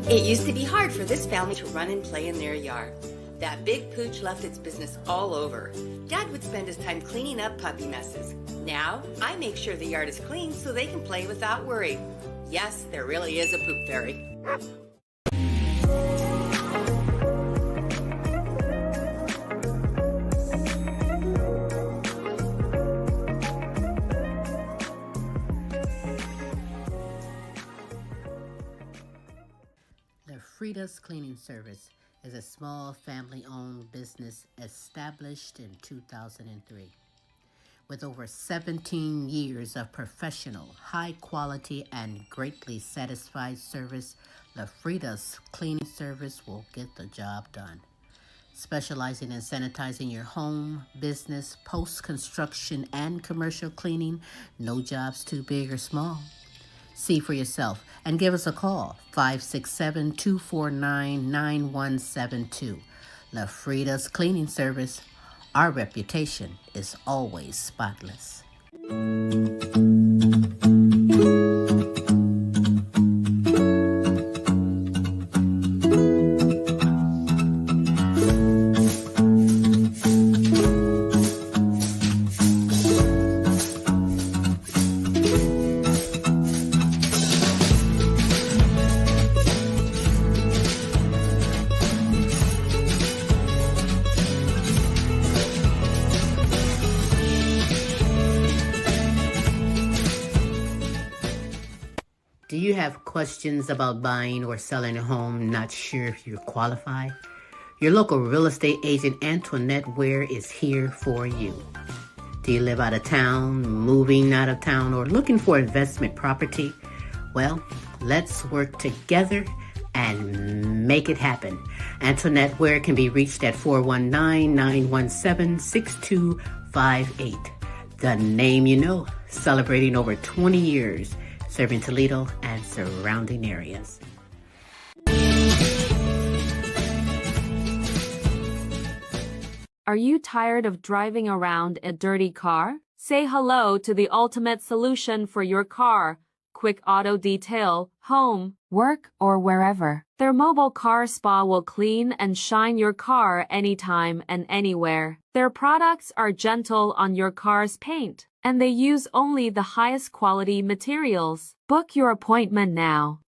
It used to be hard for this family to run and play in their yard. That big pooch left its business all over. Dad would spend his time cleaning up puppy messes. Now, I make sure the yard is clean so they can play without worry. Yes, there really is a poop fairy. Frida's Cleaning Service is a small family-owned business established in 2003. With over 17 years of professional, high-quality, and greatly satisfied service, the Frida's Cleaning Service will get the job done. Specializing in sanitizing your home, business, post-construction, and commercial cleaning, no job's too big or small. See for yourself and give us a call, 567-249-9172. La Frida's Cleaning Service. Our reputation is always spotless. Do you have questions about buying or selling a home, not sure if you're qualified? Your local real estate agent, Antoinette Ware, is here for you. Do you live out of town, moving out of town, or looking for investment property? Well, let's work together and make it happen. Antoinette Ware can be reached at 419-917-6258. The name you know, celebrating over 20 years. Serving Toledo and surrounding areas. Are you tired of driving around a dirty car? Say hello to the ultimate solution for your car. Quick Auto Detail, home, work, or wherever. Their mobile car spa will clean and shine your car anytime and anywhere. Their products are gentle on your car's paint, and they use only the highest quality materials. Book your appointment now.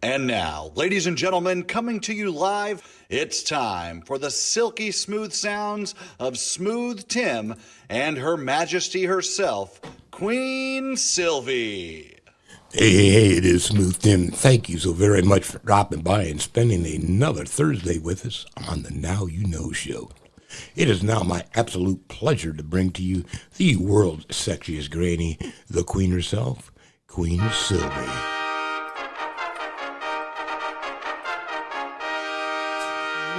And now, ladies and gentlemen, coming to you live, it's time for the silky smooth sounds of Smooth Tim and Her Majesty herself, Queen Silvy. Hey, it is Smooth Tim. Thank you so very much for dropping by and spending another Thursday with us on the Now You Know show. It is now my absolute pleasure to bring to you the world's sexiest granny, the Queen herself, Queen Silvy.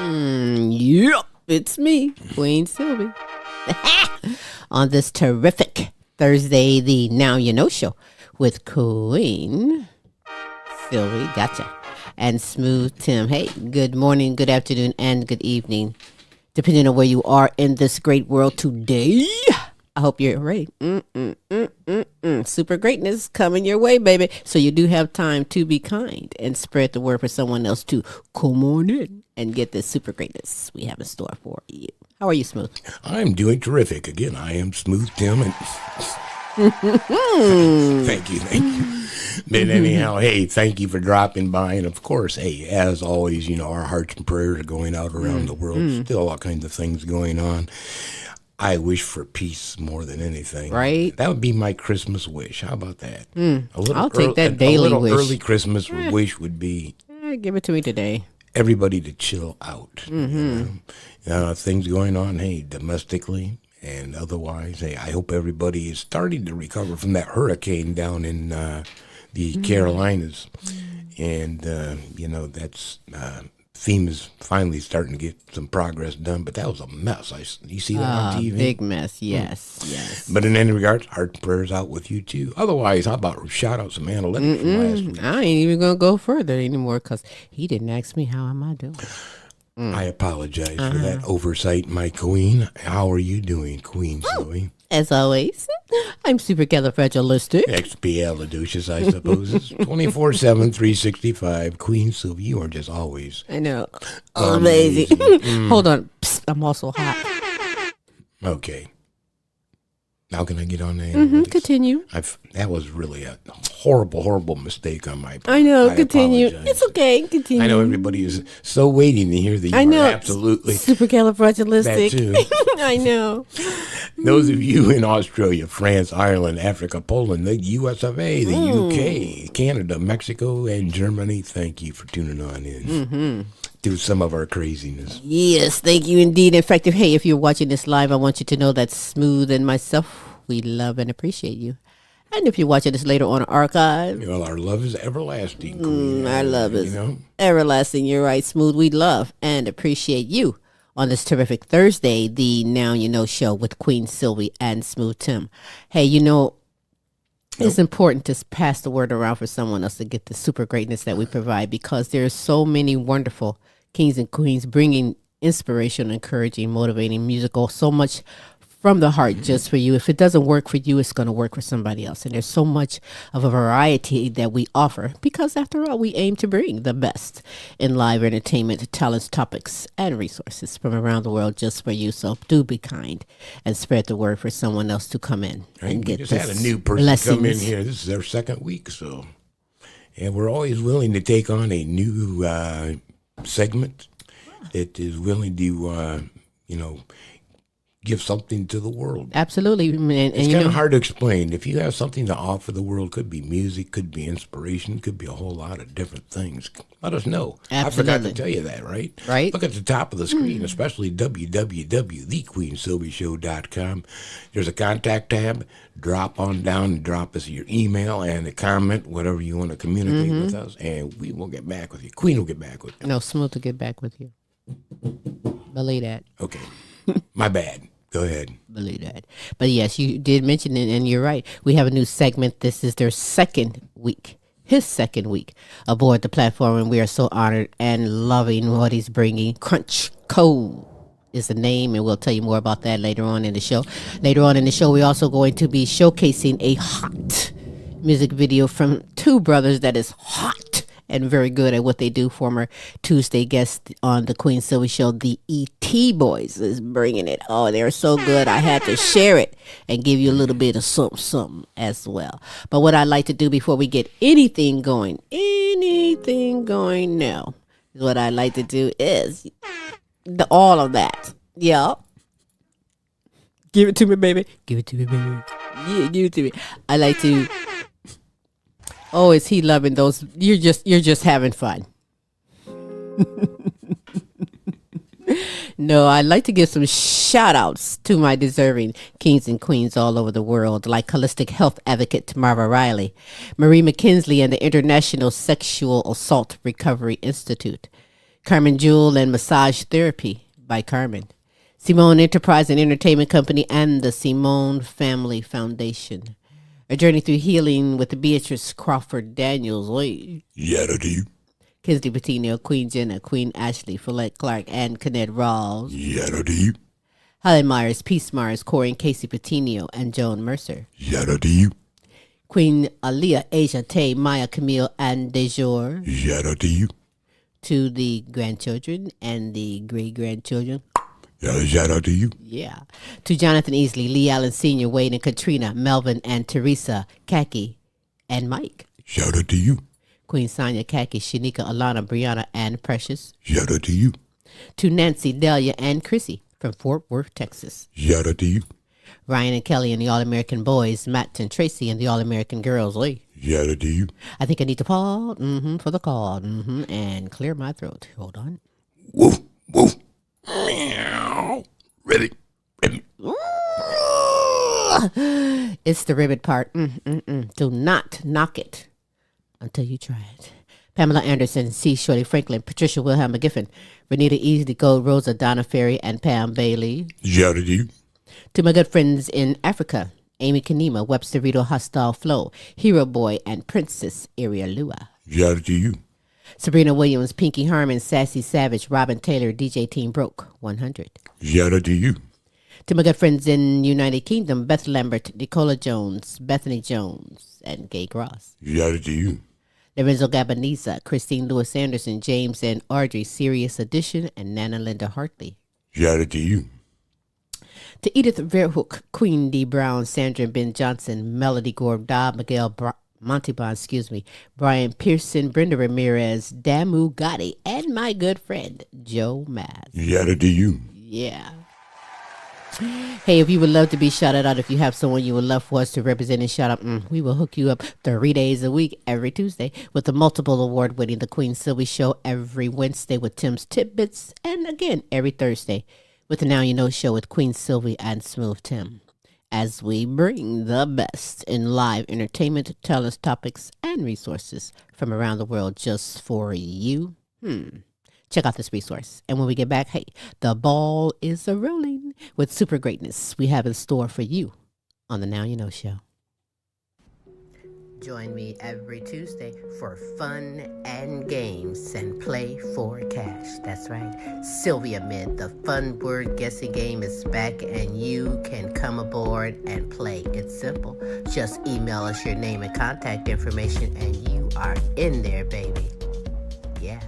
Yep, it's me, Queen Silvy. On this terrific Thursday, the Now You Know show with Queen Silvy, gotcha, and Smooth Tim. Hey, good morning, good afternoon, and good evening, depending on where you are in this great world today. I hope you're ready. Super greatness coming your way, baby. So you do have time to be kind and spread the word for someone else to come on in and get this super greatness we have in store for you. How are you, Smooth? I'm doing terrific. Again, I am Smooth Tim. And Thank you. But anyhow, hey, thank you for dropping by. And of course, hey, as always, our hearts and prayers are going out around the world. Still all kinds of things going on. I wish for peace more than anything. Right. That would be my Christmas wish. How about that? I'll take that daily a little wish. early Christmas wish would be Give it to me today. everybody to chill out. Things going on, hey, domestically and otherwise. Hey, I hope everybody is starting to recover from that hurricane down in the Carolinas. And, that's FEMA's finally starting to get some progress done, but that was a mess. You see that on TV? Big mess, yes. But in any regards, heart and prayers out with you, too. Otherwise, how about shout out some analytics from last week? I ain't even going to go further anymore because he didn't ask me how am I doing. I apologize for that oversight, my queen. How are you doing, Queen Silvy? As always, I'm supercalifragilistic. Expialidocious, I suppose. It's 24/7, 365. Queen Silvy, you are just always. I know. Amazing. Amazing. Hold on. Psst, I'm also hot. Okay. Now can I get on there? Continue. That was really a horrible, horrible mistake on my part. I know. I Continue. apologize. It's okay. Continue. I know everybody is so waiting to hear that you I know. are absolutely Supercalifragilistic. that too. I know. Those of you in Australia, France, Ireland, Africa, Poland, the US of A, the UK, Canada, Mexico, and Germany, thank you for tuning on in to some of our craziness. Yes, thank you indeed. In fact, if you're watching this live, I want you to know that Smooth and myself, we love and appreciate you. And if you're watching this later on archive, Well, our love is everlasting, Queen. our love is everlasting. You're right, Smooth. We love and appreciate you on this terrific Thursday, the Now You Know show with Queen Silvy and Smooth Tim. Hey, it's important to pass the word around for someone else to get the super greatness that we provide because there's so many wonderful kings and queens bringing inspiration, encouraging, motivating, musical, so much from the heart just for you. If it doesn't work for you, it's going to work for somebody else. And there's so much of a variety that we offer because, after all, we aim to bring the best in live entertainment, talents, topics, and resources from around the world just for you. So do be kind and spread the word for someone else to come in and We get just this had a new person come in here. This is their second week, so. And we're always willing to take on a new segment that is willing to, give something to the world. Absolutely. And It's kind of hard to explain. If you have something to offer the world, could be music, could be inspiration, could be a whole lot of different things. Let us know. Absolutely. I forgot to tell you that, right? Right. Look at the top of the screen, especially www.thequeensilvyshow.com. There's a contact tab. Drop on down and drop us your email and a comment, whatever you want to communicate with us, and we will get back with you. Queen will get back with you. No, Smooth to get back with you. Believe that. Okay. My bad. Go ahead. Believe that. But yes, you did mention it, and you're right. We have a new segment. This is their second week, his second week aboard the platform, and we are so honored and loving what he's bringing. Kove is the name, and we'll tell you more about that later on in the show. Later on in the show, we're also going to be showcasing a hot music video from two brothers that is hot and very good at what they do. Former Tuesday guest on the Queen Silvy Show, the E.T. Boys, is bringing it. Oh, they're so good. I had to share it and give you a little bit of something as well. But what I'd like to do before we get anything going now, what I'd like to do is all of that. Yeah. Give it to me, baby. Give it to me, baby. Yeah, give it to me. I like to... Oh, is he loving those? You're just having fun. No, I'd like to give some shout outs to my deserving kings and queens all over the world, like holistic health advocate Tamara Riley, Marie McKinsley and the International Sexual Assault Recovery Institute, Carmen Jewel and Massage Therapy by Carmen, Simone Enterprise and Entertainment Company, and the Simone Family Foundation. A Journey Through Healing with the Beatrice Crawford Daniels. Yada do. Kinsley Petiniot, Queen Jenna, Queen Ashley, Follette Clark, and Kennette Rawls. Yada do. Holly Myers, Peace Myers, Corey and Casey Petiniot, and Joan Mercer. Yada do. Queen Aaliyah, Asia Tay, Maya Camille, and Dejour. Yada do. To the grandchildren and the great-grandchildren. Yada do. Yeah. To Jonathan Easley, Lee Allen Sr., Wade and Katrina, Melvin and Teresa, Kaki, and Mike. Shout out to you. Queen Sonia, Kaki, Shanika, Alana, Brianna, and Precious. Shout out to you. To Nancy, Delia, and Chrissy. from Fort Worth, Texas. Shout out to you. Ryan and Kelly and the All-American Boys. Matt and Tracy and the All-American Girls. Lee. Shout out to you. I think I need to pause for the call and clear my throat. Hold on. Woof, woof. Meow. Ready. It's the ribbit part. Do not knock it until you try it. Pamela Anderson, C. Shirley Franklin, Patricia Wilhelm McGiffin, Renita Easley Gold, Rosa Donna Ferry, and Pam Bailey. Shout out to you. To my good friends in Africa, Amy Kanema, Webster Rito Hostile Flow, Hero Boy, and Princess Iria Lua. Shout out to you. Sabrina Williams, Pinky Harmon, Sassy Savage, Robin Taylor, DJ Team Broke, 100. Shout out to you. To my good friends in United Kingdom, Beth Lambert, Nicola Jones, Bethany Jones, and Gay Gross. Shout out to you. Lorenzo Gabaniza, Christine Lewis Anderson, James and Audrey, Sirius Edition, and Nana Linda Hartley. Shout out to you. To Edith Verhoek, Queen D. Brown, Sandra Ben Johnson, Melody Gorda, Miguel Montebon, Brian Pearson, Brenda Ramirez, Damu Gotti, and my good friend, Joe Maz. Shout out to you. Yeah. Hey, if you would love to be shouted out, if you have someone you would love for us to represent and shout out, we will hook you up 3 days a week, every Tuesday, with the multiple award-winning The Queen Silvy Show every Wednesday with Tim's Tidbits, and again, every Thursday with the Now You Know Show with Queen Silvy and Smooth Tim, as we bring the best in live entertainment, talents, topics, and resources from around the world just for you. Check out this resource. And when we get back, hey, the ball is a-rolling with super greatness we have in store for you on the Now You Know Show. Join me every Tuesday for fun and games and play for cash. That's right. Sylvia Mid, the fun word guessing game is back and you can come aboard and play. It's simple. Just email us your name and contact information and you are in there, baby. Yeah.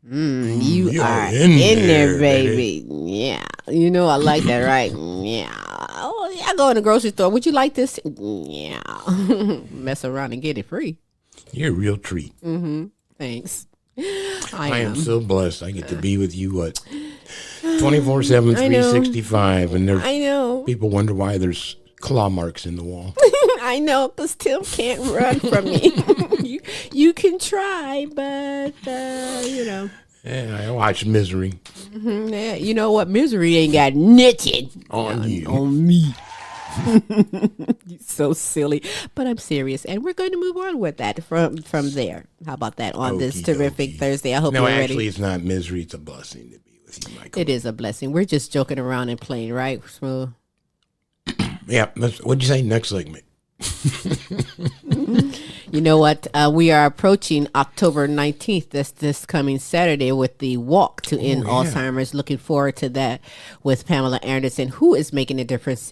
You are in there, baby. Yeah. You know I like that, right? Yeah. Oh, I go in the grocery store. Would you like this? Yeah. Mess around and get it free. You're a real treat. Thanks. I am so blessed. I get to be with you, 24/7, 365. And there's I know. people wonder why there's claw marks in the wall. I know, because Tim can't run from me. you can try, but, you know. Yeah, I watch Misery. Yeah, you know what? Misery ain't got nothing On you. On me. You're so silly. But I'm serious. And we're going to move on with that from there. How about that on this terrific Thursday? I hope you're ready. No, actually, it's not misery. It's a blessing to be with you, Michael. It is a blessing. We're just joking around and playing, right? So, yeah. What'd you say? Next segment. You know what? We are approaching October 19th. That's this coming Saturday with the Walk to End Alzheimer's. Looking forward to that with Pamela Anderson, who is making a difference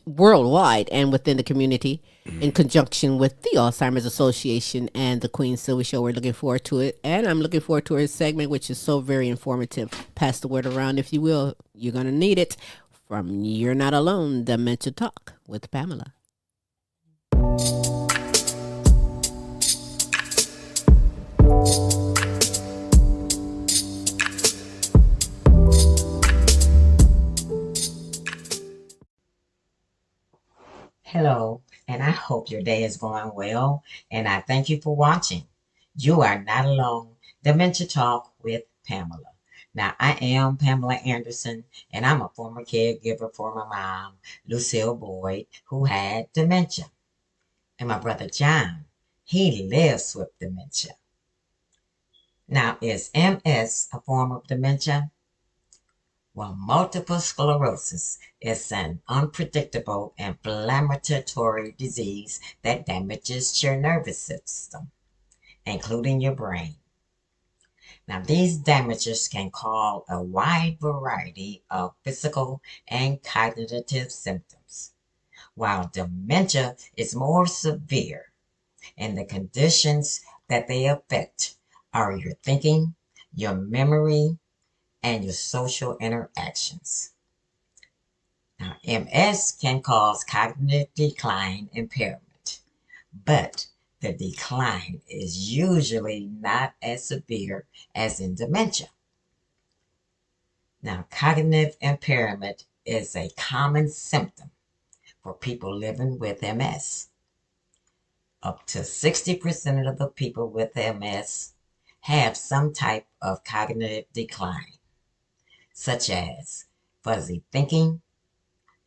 worldwide and within the community in conjunction with the Alzheimer's Association and the Queen Silvy Show. We're looking forward to it. And I'm looking forward to her segment, which is so very informative. Pass the word around, if you will. You're going to need it. From You're Not Alone, Dementia Talk with Pamela. Hello, and I hope your day is going well, and I thank you for watching. You are not alone. Dementia Talk with Pamela. Now, I am Pamela Anderson, and I'm a former caregiver for my mom, Michele Boyd, who had dementia. And my brother John, he lives with dementia. Now, is MS a form of dementia? Well, multiple sclerosis is an unpredictable inflammatory disease that damages your nervous system, including your brain. Now, these damages can cause a wide variety of physical and cognitive symptoms, while dementia is more severe, and the conditions that they affect are your thinking, your memory, and your social interactions. Now, MS can cause cognitive decline impairment, but the decline is usually not as severe as in dementia. Now, cognitive impairment is a common symptom for people living with MS. Up to 60% of the people with MS have some type of cognitive decline, such as fuzzy thinking,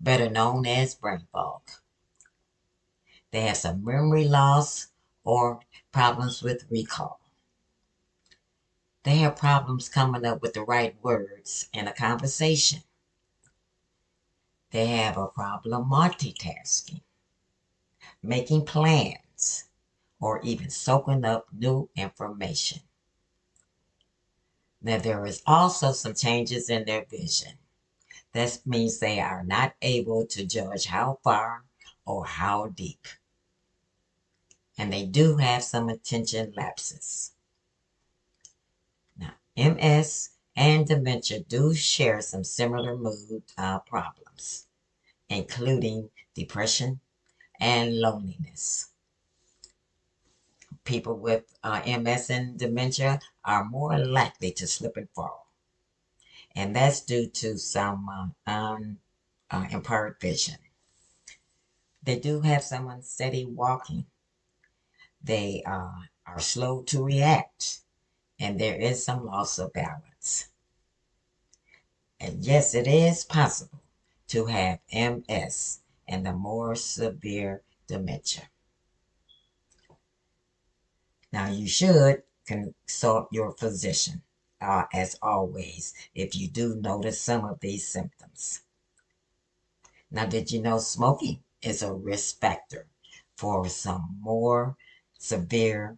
better known as brain fog. They have some memory loss or problems with recall. They have problems coming up with the right words in a conversation. They have a problem multitasking, making plans, or even soaking up new information. Now, there is also some changes in their vision. That means they are not able to judge how far or how deep. And they do have some attention lapses. Now, MS and dementia do share some similar mood problems, including depression and loneliness. People with MS and dementia are more likely to slip and fall. And that's due to some impaired vision. They do have some unsteady walking. They are slow to react, and there is some loss of balance. And yes, it is possible to have MS and the more severe dementia. Now, you should consult your physician, as always, if you do notice some of these symptoms. Now, did you know smoking is a risk factor for some more severe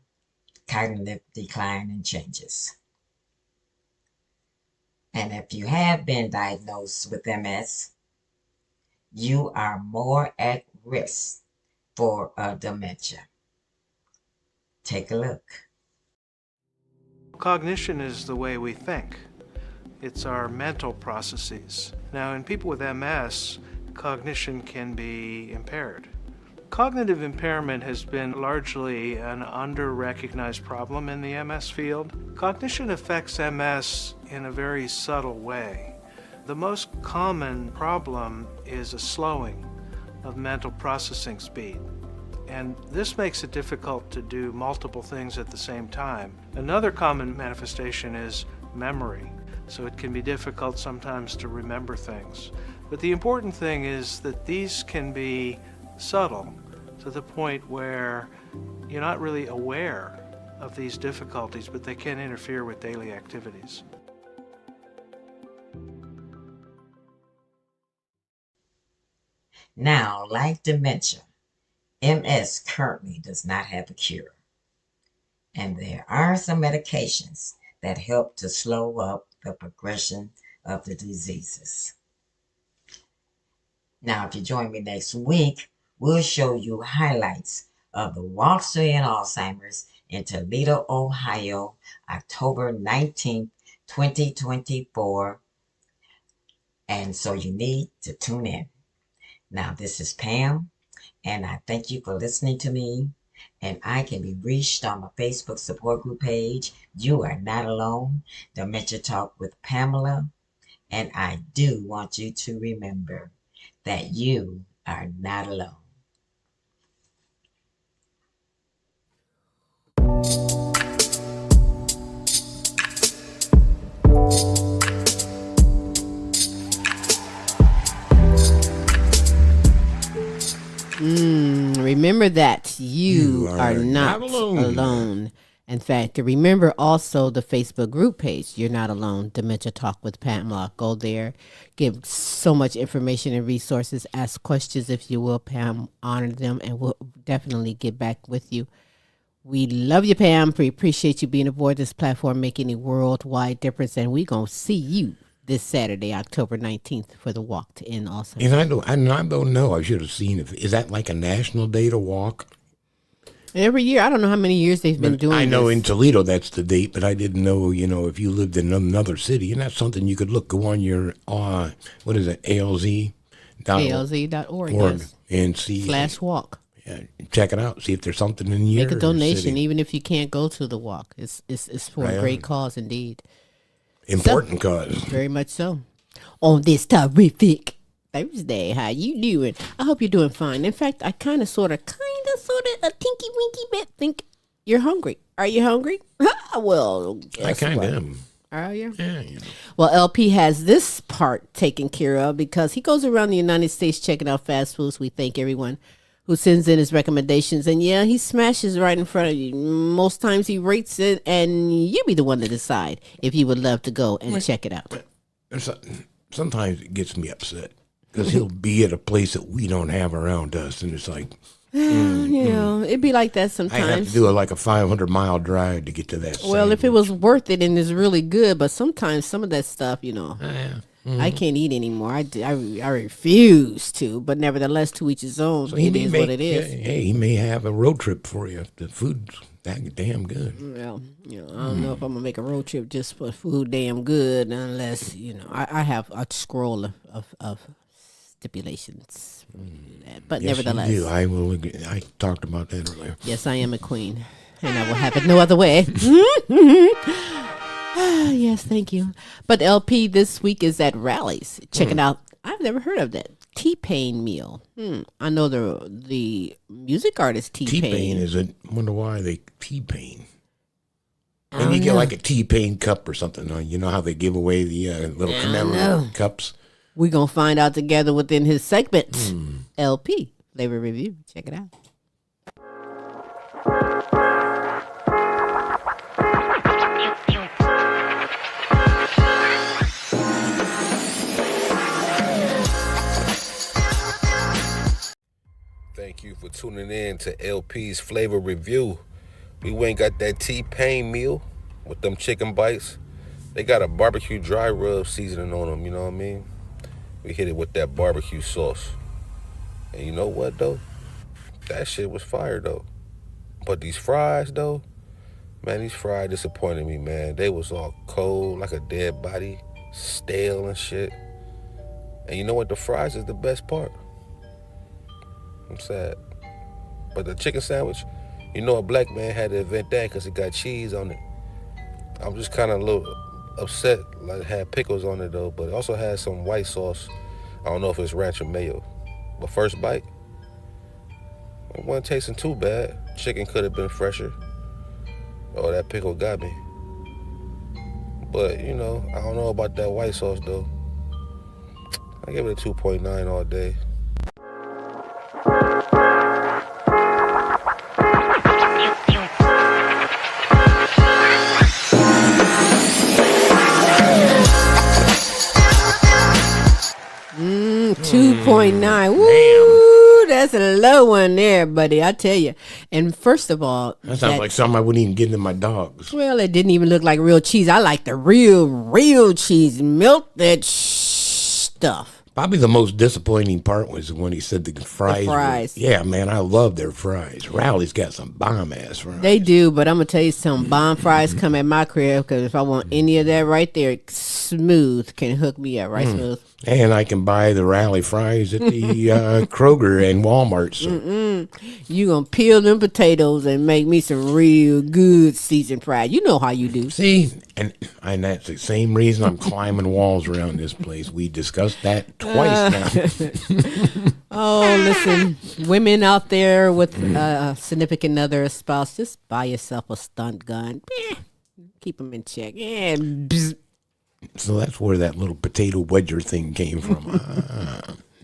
cognitive decline and changes? And if you have been diagnosed with MS, you are more at risk for dementia. Take a look. Cognition is the way we think. It's our mental processes. Now, in people with MS, cognition can be impaired. Cognitive impairment has been largely an under-recognized problem in the MS field. Cognition affects MS in a very subtle way. The most common problem is a slowing of mental processing speed. And this makes it difficult to do multiple things at the same time. Another common manifestation is memory. So it can be difficult sometimes to remember things. But the important thing is that these can be subtle to the point where you're not really aware of these difficulties, but they can interfere with daily activities. Now, like dementia, MS currently does not have a cure. And there are some medications that help to slow up the progression of the diseases. Now, if you join me next week, we'll show you highlights of the Walk to End Alzheimer's in Toledo, Ohio, October 19th, 2024. And so you need to tune in. Now, this is Pam, and I thank you for listening to me. And I can be reached on my Facebook support group page. You are not alone. Dementia Talk with Pamela. And I do want you to remember that you are not alone. Remember that you are not alone. In fact, remember also the Facebook group page. You're not alone. Dementia Talk with Pamela. Go there. Give so much information and resources. Ask questions if you will. Pam, honor them, and we'll definitely get back with you. We love you, Pam. We appreciate you being aboard this platform, making a worldwide difference. And we're going to see you this Saturday, October 19th, for the Walk to End Alzheimer's. And I don't know. I should have seen it. Is that like a national day to walk? Every year. I don't know how many years they've been doing I know this. in Toledo that's the date, but I didn't know, if you lived in another city. And that's something you could look. Go on your, what is it, ALZ? ALZ.org, yes. And see. /walk. Yeah, check it out. See if there's something in your Make a donation, city. even if you can't go to the walk. It's for a great cause indeed. Important cause. Very much so. On this terrific Thursday, how you doing? I hope you're doing fine. In fact, I kind of, sort of, a tinky winky bit think you're hungry. Are you hungry? Well, I kind of am. Are you? Yeah. Well, LP has this part taken care of because he goes around the United States checking out fast foods. We thank everyone who sends in his recommendations. And yeah, he smashes right in front of you. Most times he rates it, and you be the one to decide if you would love to go and check it out. Sometimes it gets me upset because he'll be at a place that we don't have around us, and it's like, it'd be like that sometimes. I have to do like a 500-mile drive to get to that. Well, if it was worth it and it's really good, but sometimes some of that stuff, I can't eat anymore. I refuse to, but nevertheless, to each his own. So it is what it is. Hey, he may have a road trip for you if the food's that damn good. Well, I don't know if I'm gonna make a road trip just for food damn good, unless I have a scroll of stipulations. But Yes, nevertheless, you do. I will agree. I talked about that earlier. Yes, I am a queen, and I will have it no other way. Yes, thank you. But LP this week is at Rallies. Checking out. I've never heard of that T-Pain meal. I know the music artist T-Pain. T-Pain is it? Wonder why they T-Pain. And you get like a T-Pain cup or something. You know how they give away the little commemorative cups? We're going to find out together within his segment. LP Flavor Review. Check it out. Thank you for tuning in to LP's Flavor Review. We went and got that T-Pain meal with them chicken bites. They got a barbecue dry rub seasoning on them, you know what I mean? We hit it with that barbecue sauce. And you know what, though? That shit was fire, though. But these fries, though, man, these fries disappointed me, man. They was all cold, like a dead body, stale and shit. And you know what? The fries is the best part. I'm sad. But the chicken sandwich, you know a black man had to invent that because it got cheese on it. I'm just kind of a little upset, like it had pickles on it though, but it also had some white sauce. I don't know if it's ranch or mayo. But first bite, it wasn't tasting too bad. Chicken could have been fresher. Oh, that pickle got me. But, I don't know about that white sauce though. I give it a 2.9 all day. 2.9. Woo, that's a low one there, buddy. I tell you. And first of all, that sounds like something I wouldn't even give to my dogs. Well, it didn't even look like real cheese. I like the real cheese. Milk that stuff. Probably the most disappointing part was when he said the fries. Yeah, man, I love their fries. Rowley's got some bomb-ass fries. They do, but I'm going to tell you something. Bomb fries come at my crib because if I want any of that right there, Smooth can hook me up, right, Smooth? And I can buy the Rowley fries at the Kroger and Walmart. So. You going to peel them potatoes and make me some real good seasoned fries. You know how you do. See, and that's the same reason I'm climbing walls around this place. We discussed that twice now. Oh, listen, women out there with a significant other, a spouse, just buy yourself a stunt gun. Keep them in check. Yeah. So that's where that little potato wedger thing came from.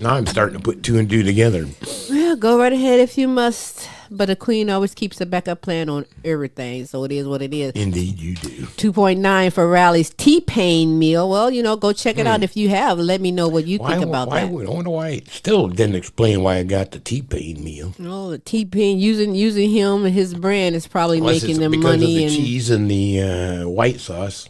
Now I'm starting to put two and two together. Well, go right ahead if you must. But a queen always keeps a backup plan on everything, so it is what it is. Indeed, you do. 2.9 for Rally's T-Pain meal. Well, go check it out if you have. Let me know what you think about that. I wonder why it still didn't explain why I got the T-Pain meal. Oh, the T-Pain, using him and his brand is probably making them because money. Of the cheese and the white sauce.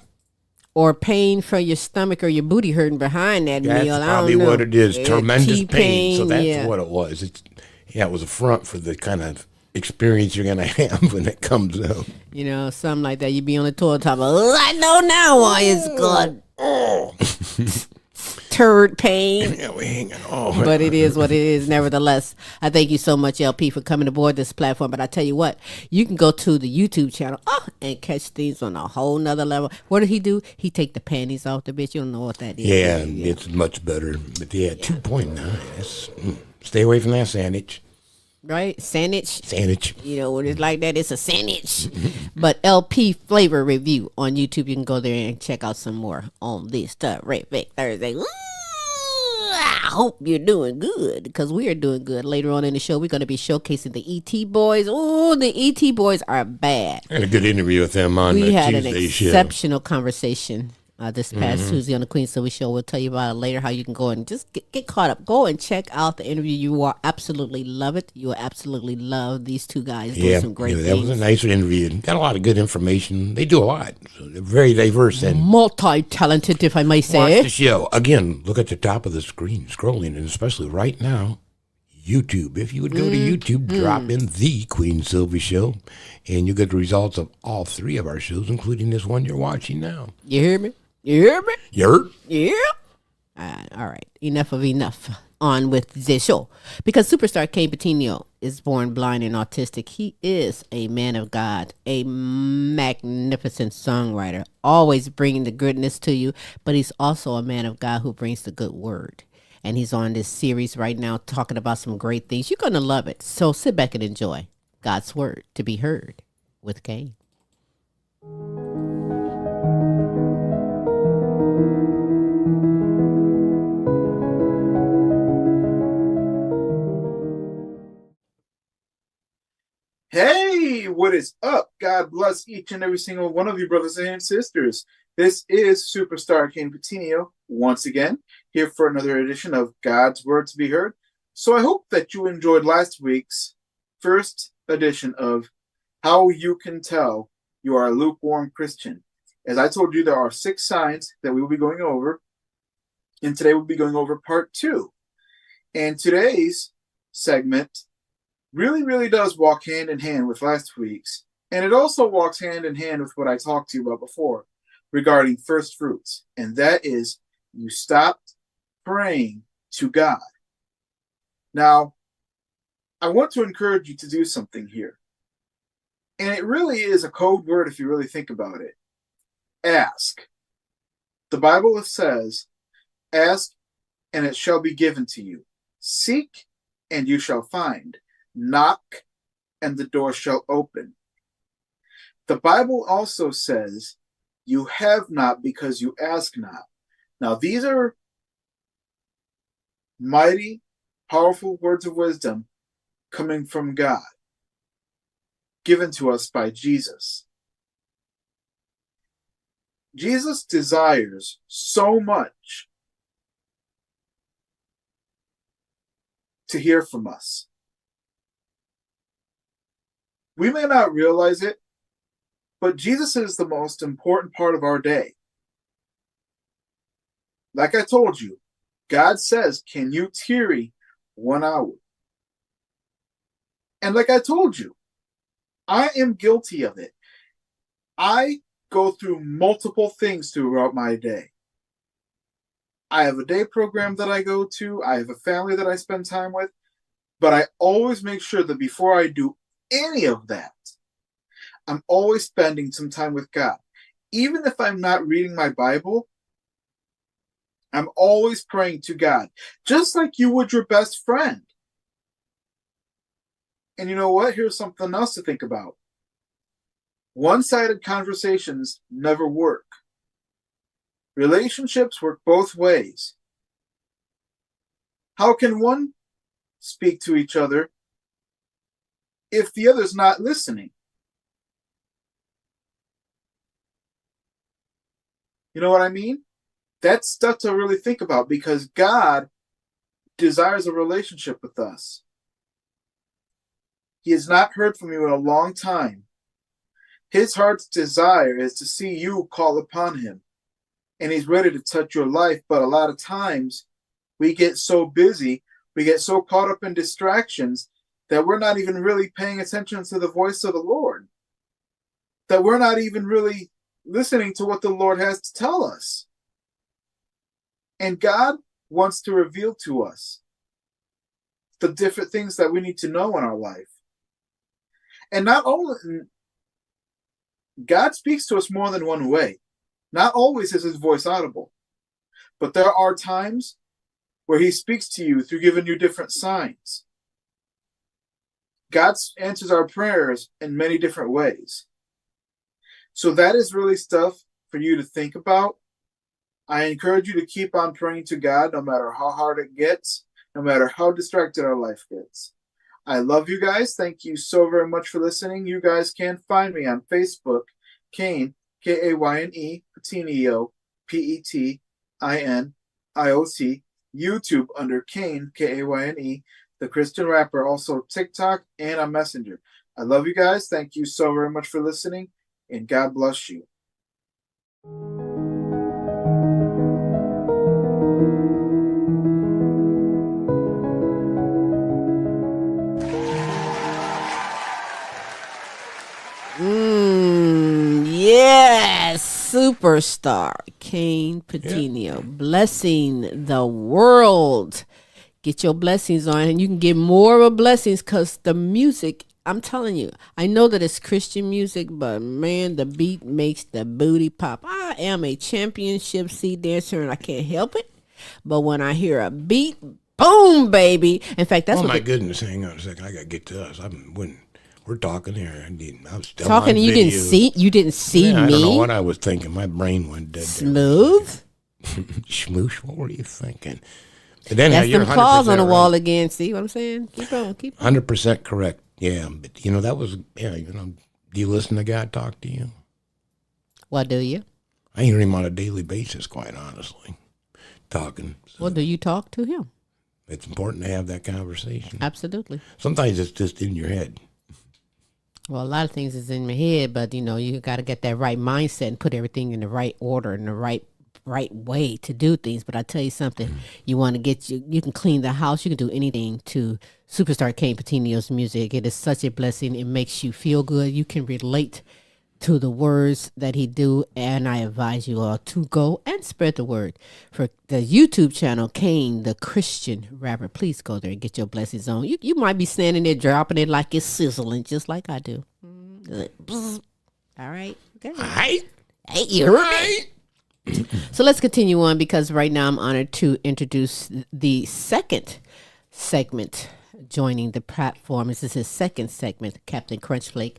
Or pain for your stomach or your booty hurting behind that meal. I don't know. That's probably what it is. Tremendous T-Pain, pain. So that's what it was. It was a front for the kind of experience you're going to have when it comes out. Something like that. You be on the toilet top of, I know now why it's good. turd pain. Yeah, we're hanging on. But it is what it is. Nevertheless, I thank you so much, LP, for coming aboard this platform. But I tell you what, you can go to the YouTube channel and catch things on a whole nother level. What did he do? He take the panties off the bitch. You don't know what that is. Yeah, it's much better. But yeah, 2.9. That's, stay away from that sandwich. Right? Sandwich. You know, when it's like that, it's a sandwich. But LP Flavor Review on YouTube, you can go there and check out some more on this Terrific Thursday. Ooh, I hope you're doing good, because we are doing good. Later on in the show, we're going to be showcasing the ET Boys. Oh, the ET Boys are bad. I had a good interview with them on the Tuesday show. We had an exceptional conversation this past Tuesday on the Queen Silvy Show. We'll tell you about it later, how you can go and just get caught up. Go and check out the interview. You will absolutely love it. You will absolutely love these two guys doing some great things. That was a nice interview. Got a lot of good information. They do a lot. So they're very diverse and multi-talented, if I may say. Watch the show. Again, look at the top of the screen, scrolling, and especially right now, YouTube. If you would go to YouTube, drop in The Queen Silvy Show, and you get the results of all 3 of our shows, including this one you're watching now. You hear me? You hear me? Yeah. All right. Enough of enough. On with the show. Because superstar Kayne Petiniot is born blind and autistic. He is a man of God, a magnificent songwriter, always bringing the goodness to you. But he's also a man of God who brings the good word. And he's on this series right now talking about some great things. You're going to love it. So sit back and enjoy God's word to be heard with Kayne. Hey, what is up? God bless each and every single one of you, brothers and sisters. This is Superstar Kayne Petiniot, once again, here for another edition of God's Word to be Heard. So I hope that you enjoyed last week's first edition of How You Can Tell You Are a Lukewarm Christian. As I told you, there are 6 signs that we will be going over, and today we'll be going over part 2. And today's segment really does walk hand in hand with last week's. And it also walks hand in hand with what I talked to you about before regarding first fruits. And that is, you stopped praying to God. Now, I want to encourage you to do something here. And it really is a code word if you really think about it. Ask. The Bible says, ask and it shall be given to you. Seek and you shall find. Knock, and the door shall open. The Bible also says, you have not because you ask not. Now, these are mighty, powerful words of wisdom coming from God, given to us by Jesus. Jesus desires so much to hear from us. We may not realize it, but Jesus is the most important part of our day. Like I told you, God says, can you tarry 1 hour? And like I told you, I am guilty of it. I go through multiple things throughout my day. I have a day program that I go to. I have a family that I spend time with. But I always make sure that before I do any of that, I'm always spending some time with God. Even if I'm not reading my Bible, I'm always praying to God, just like you would your best friend. And you know what? Here's something else to think about. One-sided conversations never work. Relationships work both ways. How can one speak to each other if the other's not listening? You know what I mean? That's stuff to really think about, because God desires a relationship with us. He has not heard from you in a long time. His heart's desire is to see you call upon him. And he's ready to touch your life. But a lot of times we get so busy, we get so caught up in distractions that we're not even really paying attention to the voice of the Lord. That we're not even really listening to what the Lord has to tell us. And God wants to reveal to us the different things that we need to know in our life. And not only, God speaks to us more than one way. Not always is his voice audible, but there are times where he speaks to you through giving you different signs. God answers our prayers in many different ways. So that is really stuff for you to think about. I encourage you to keep on praying to God no matter how hard it gets, no matter how distracted our life gets. I love you guys. Thank you so very much for listening. You guys can find me on Facebook, Kayne, Kayne, Petiniot, Petiniot, YouTube under Kayne, Kayne, the Christian rapper, also TikTok and on Messenger. I love you guys. Thank you so very much for listening, and God bless you. Yes, superstar Kayne Petiniot, blessing the world. Get your blessings on, and you can get more of blessings because the music, I'm telling you, I know that it's Christian music, but man, the beat makes the booty pop. I am a championship sea dancer, and I can't help it. But when I hear a beat, boom, baby. In fact, that's Oh what my goodness! Hang on a second. I gotta get to us. When we're talking here, I was still talking. on You video. didn't see Yeah, me. I don't know what I was thinking. My brain went dead. Smooth. Smoosh. What were you thinking? But then That's you're them claws on the right. wall again. See what I'm saying? Keep on. 100% correct. Yeah, but that was do you listen to God talk to you? What do you? I hear him on a daily basis, quite honestly, talking. So Well, do you talk to him? it's important to have that conversation. Absolutely. Sometimes it's just in your head. Well, a lot of things is in my head, but you got to get that right mindset and put everything in the right order and the right way to do things. But I tell you something, you want to you can clean the house, you can do anything to superstar Kayne Petiniot's music. It is such a blessing. It makes you feel good. You can relate to the words that he do, and I advise you all to go and spread the word for the YouTube channel Kayne the Christian rapper. Please go there and get your blessings on. You might be standing there dropping it like it's sizzling, just like I do. All right, okay. Hey, You're right. So let's continue on, because right now I'm honored to introduce the second segment joining the platform. This is his second segment, Kaptain Krunchflake.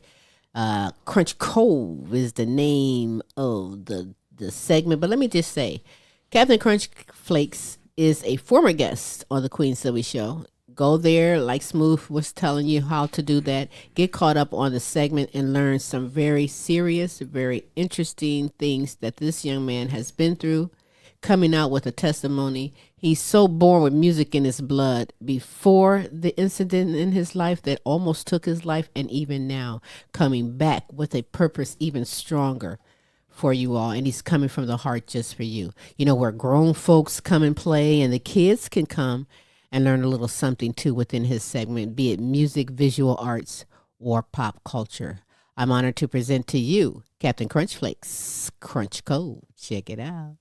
Krunch Kove is the name of the segment. But let me just say, Kaptain Krunchflakes is a former guest on the Queen Silvy Show. Go there, like Smooth was telling you how to do that. Get caught up on the segment and learn some very serious, very interesting things that this young man has been through, coming out with a testimony. He's so born with music in his blood before the incident in his life that almost took his life, and even now coming back with a purpose even stronger for you all. And he's coming from the heart just for you. Where grown folks come and play and the kids can come and learn a little something too within his segment, be it music, visual arts, or pop culture. I'm honored to present to you Kaptain Krunchflakes, Krunch Kove. Check it out.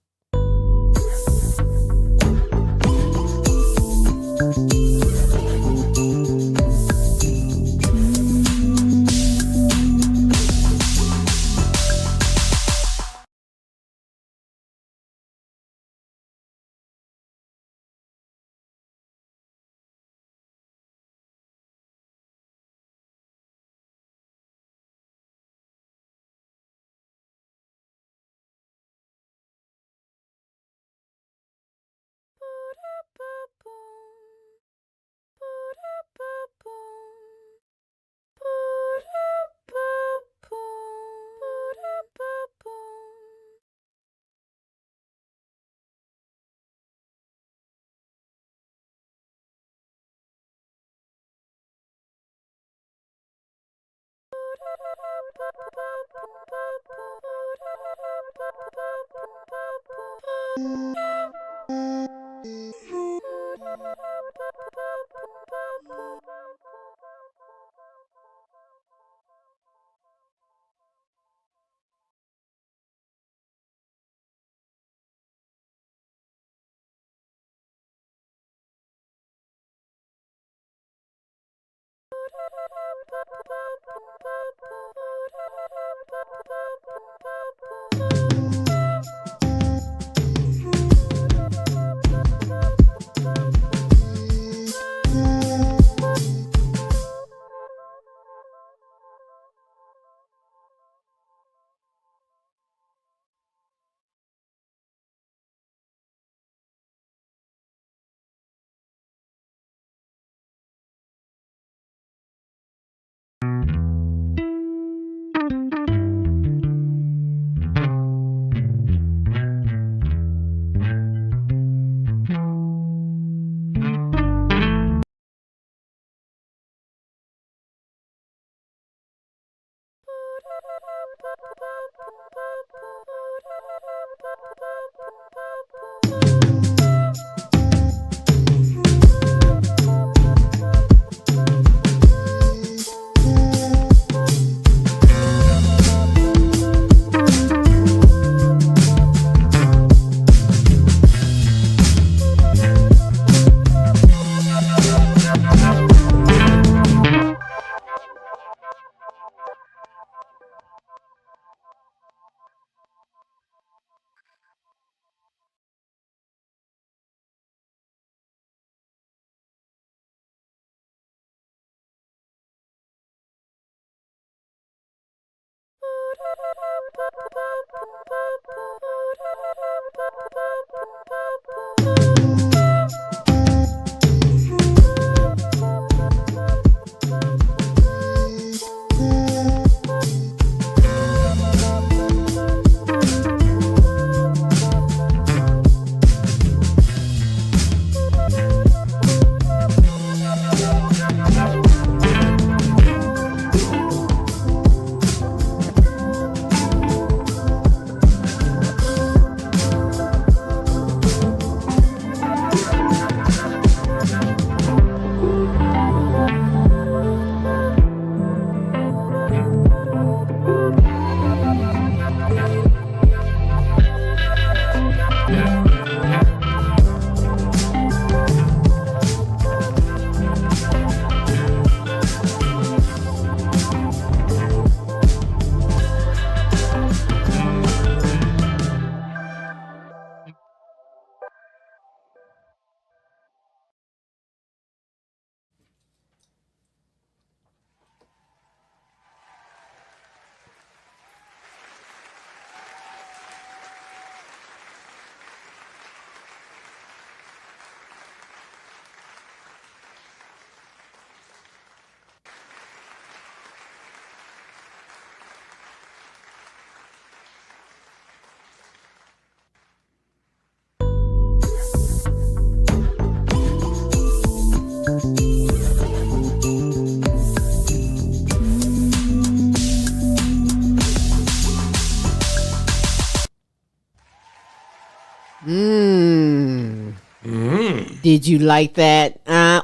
Did you like that?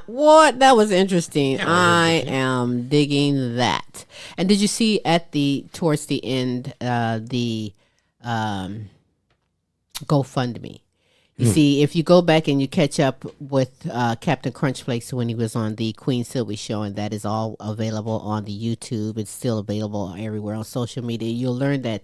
What? That was interesting. Yeah, I interesting. am digging that. And did you see towards the end, the GoFundMe? You see, if you go back and you catch up with Captain Krunchflakes when he was on the Queen Silvy show, and that is all available on the YouTube. It's still available everywhere on social media. You'll learn that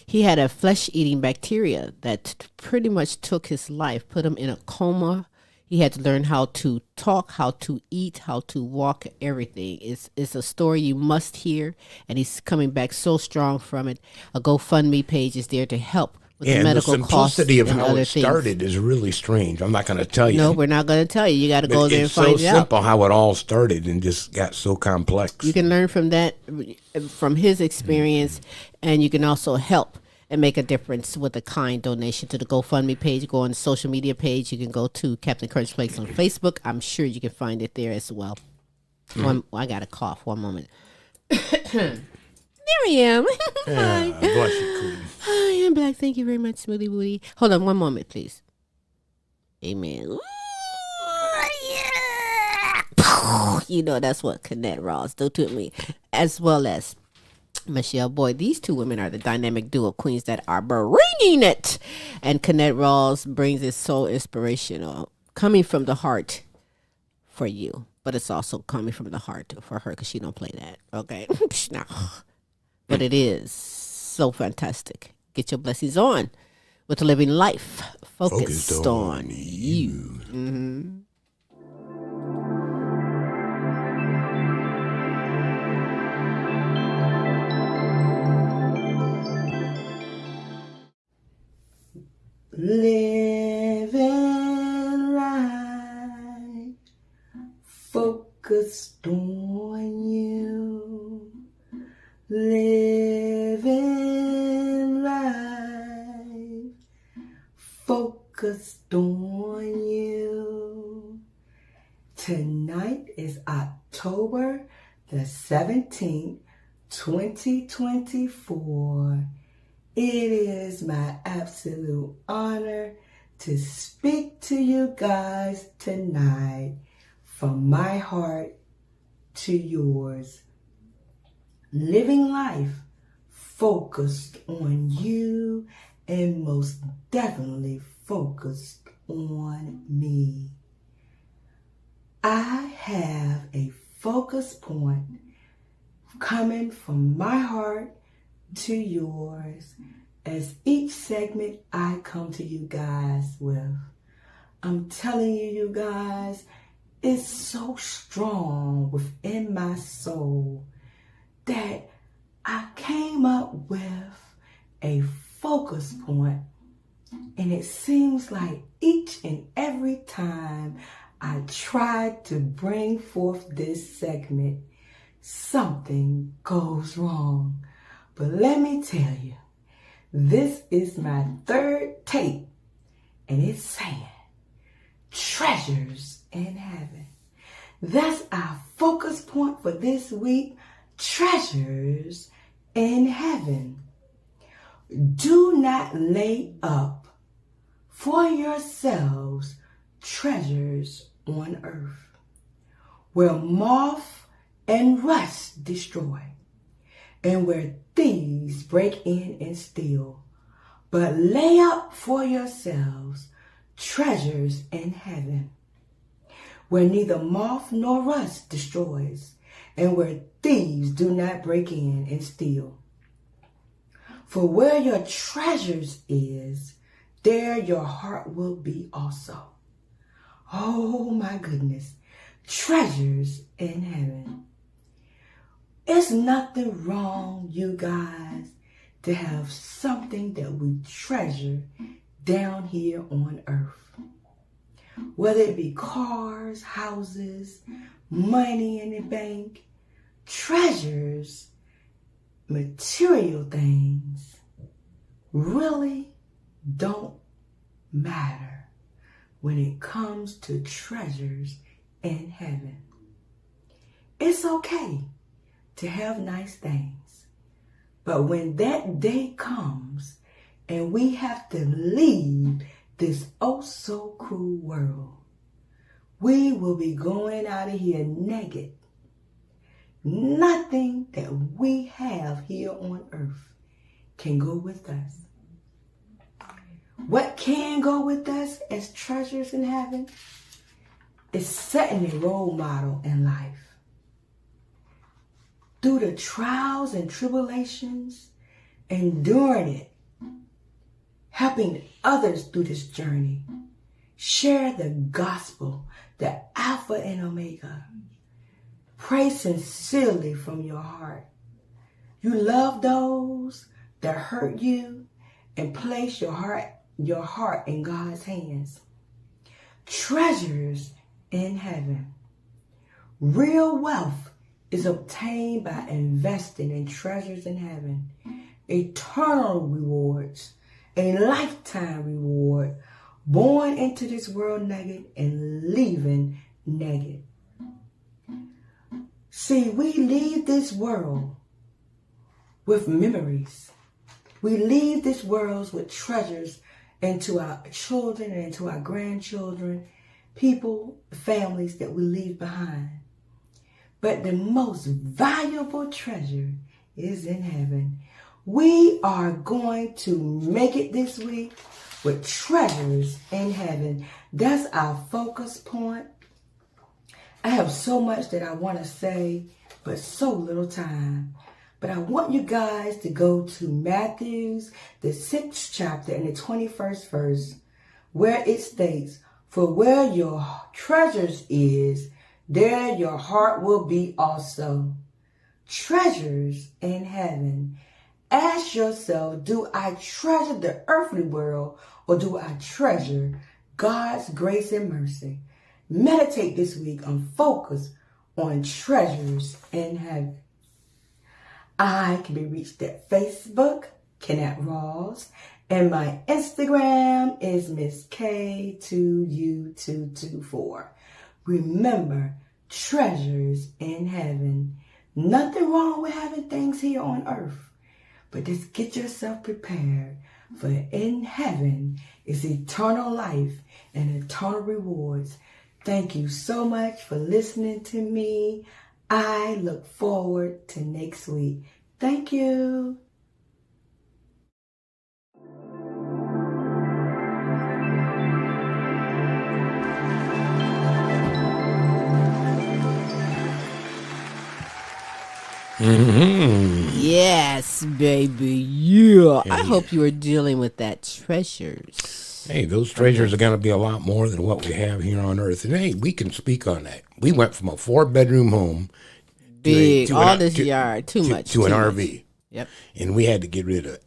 he had a flesh-eating bacteria that pretty much took his life, put him in a coma. He had to learn how to talk, how to eat, how to walk, everything. It's a story you must hear, and he's coming back so strong from it. A GoFundMe page is there to help with the And the medical costs simplicity of and how other it things. started is really strange. I'm not going to tell you. No, we're not going to tell you. You got to go there and It's find so it out. simple how it all started and just got so complex. You can learn from that, from his experience, and you can also help and make a difference with a kind donation to the GoFundMe page. Go on the social media page. You can go to Captain Krunchflakes on Facebook. I'm sure you can find it there as well. I got a cough. One moment. There I am. Hi. Bless you, Queen. Hi, I'm Black. Thank you very much, Smoothie Booty. Hold on one moment, please. Amen. Ooh, yeah. You know that's what Kennette Rawls do to me, as well as Michele Boyd. These two women are the dynamic duo queens that are bringing it. And Kennette Rawls brings it so inspirational, coming from the heart for you. but it's also coming from the heart for her because she don't play that. Okay, no, but it is so fantastic. Get your blessings on with living life focused on you. Mm-hmm. Living life focused on you. Living life focused on you. Tonight is October the 17th, 2024. It is my absolute honor to speak to you guys tonight from my heart to yours. Living life focused on you and most definitely focused on me. I have a focus point coming from my heart to yours as each segment I come to you guys with. I'm telling you, you guys, it's so strong within my soul that I came up with a focus point, and it seems like each and every time I try to bring forth this segment, something goes wrong. But let me tell you, this is my third tape, and it's saying treasures in heaven. That's our focus point for this week, treasures in heaven. Do not lay up for yourselves treasures on earth, where moth and rust destroy, and where thieves break in and steal. But lay up for yourselves treasures in heaven, where neither moth nor rust destroys, and where thieves do not break in and steal. For where your treasures is, there your heart will be also. Oh my goodness, treasures in heaven. It's nothing wrong, you guys, to have something that we treasure down here on earth. Whether it be cars, houses, money in the bank, treasures, material things really don't matter when it comes to treasures in heaven. It's okay to have nice things, but when that day comes and we have to leave this oh so cruel world, we will be going out of here naked. Nothing that we have here on earth can go with us. What can go with us as treasures in heaven is setting a role model in life. Through the trials and tribulations, enduring it, helping others through this journey. Share the gospel, the Alpha and Omega. Pray sincerely from your heart. You love those that hurt you and place your heart in God's hands. Treasures in heaven. Real wealth is obtained by investing in treasures in heaven. Eternal rewards, a lifetime reward, born into this world naked and leaving naked. See, we leave this world with memories. We leave this world with treasures into our children and into our grandchildren, people, families that we leave behind. But the most valuable treasure is in heaven. We are going to make it this week with treasures in heaven. That's our focus point. I have so much that I want to say, but so little time. But I want you guys to go to Matthew's, the 6th chapter and the 21st verse, where it states, "For where your treasures is, there your heart will be also." Treasures in heaven. Ask yourself, do I treasure the earthly world or do I treasure God's grace and mercy? Meditate this week and focus on treasures in heaven. I can be reached at Facebook, Kennette Rawls, and my Instagram is Miss K2U224. Remember, treasures in heaven. Nothing wrong with having things here on earth, but just get yourself prepared, for in heaven is eternal life and eternal rewards. Thank you so much for listening to me. I look forward to next week. Thank you. Yes, baby. Yeah. I hope you are dealing with that treasures. Hey, those treasures are going to be a lot more than what we have here on Earth. And hey, we can speak on that. We went from a 4-bedroom home big, to all an, this to, yard, too much. To an much. RV. Yep. And we had to get rid of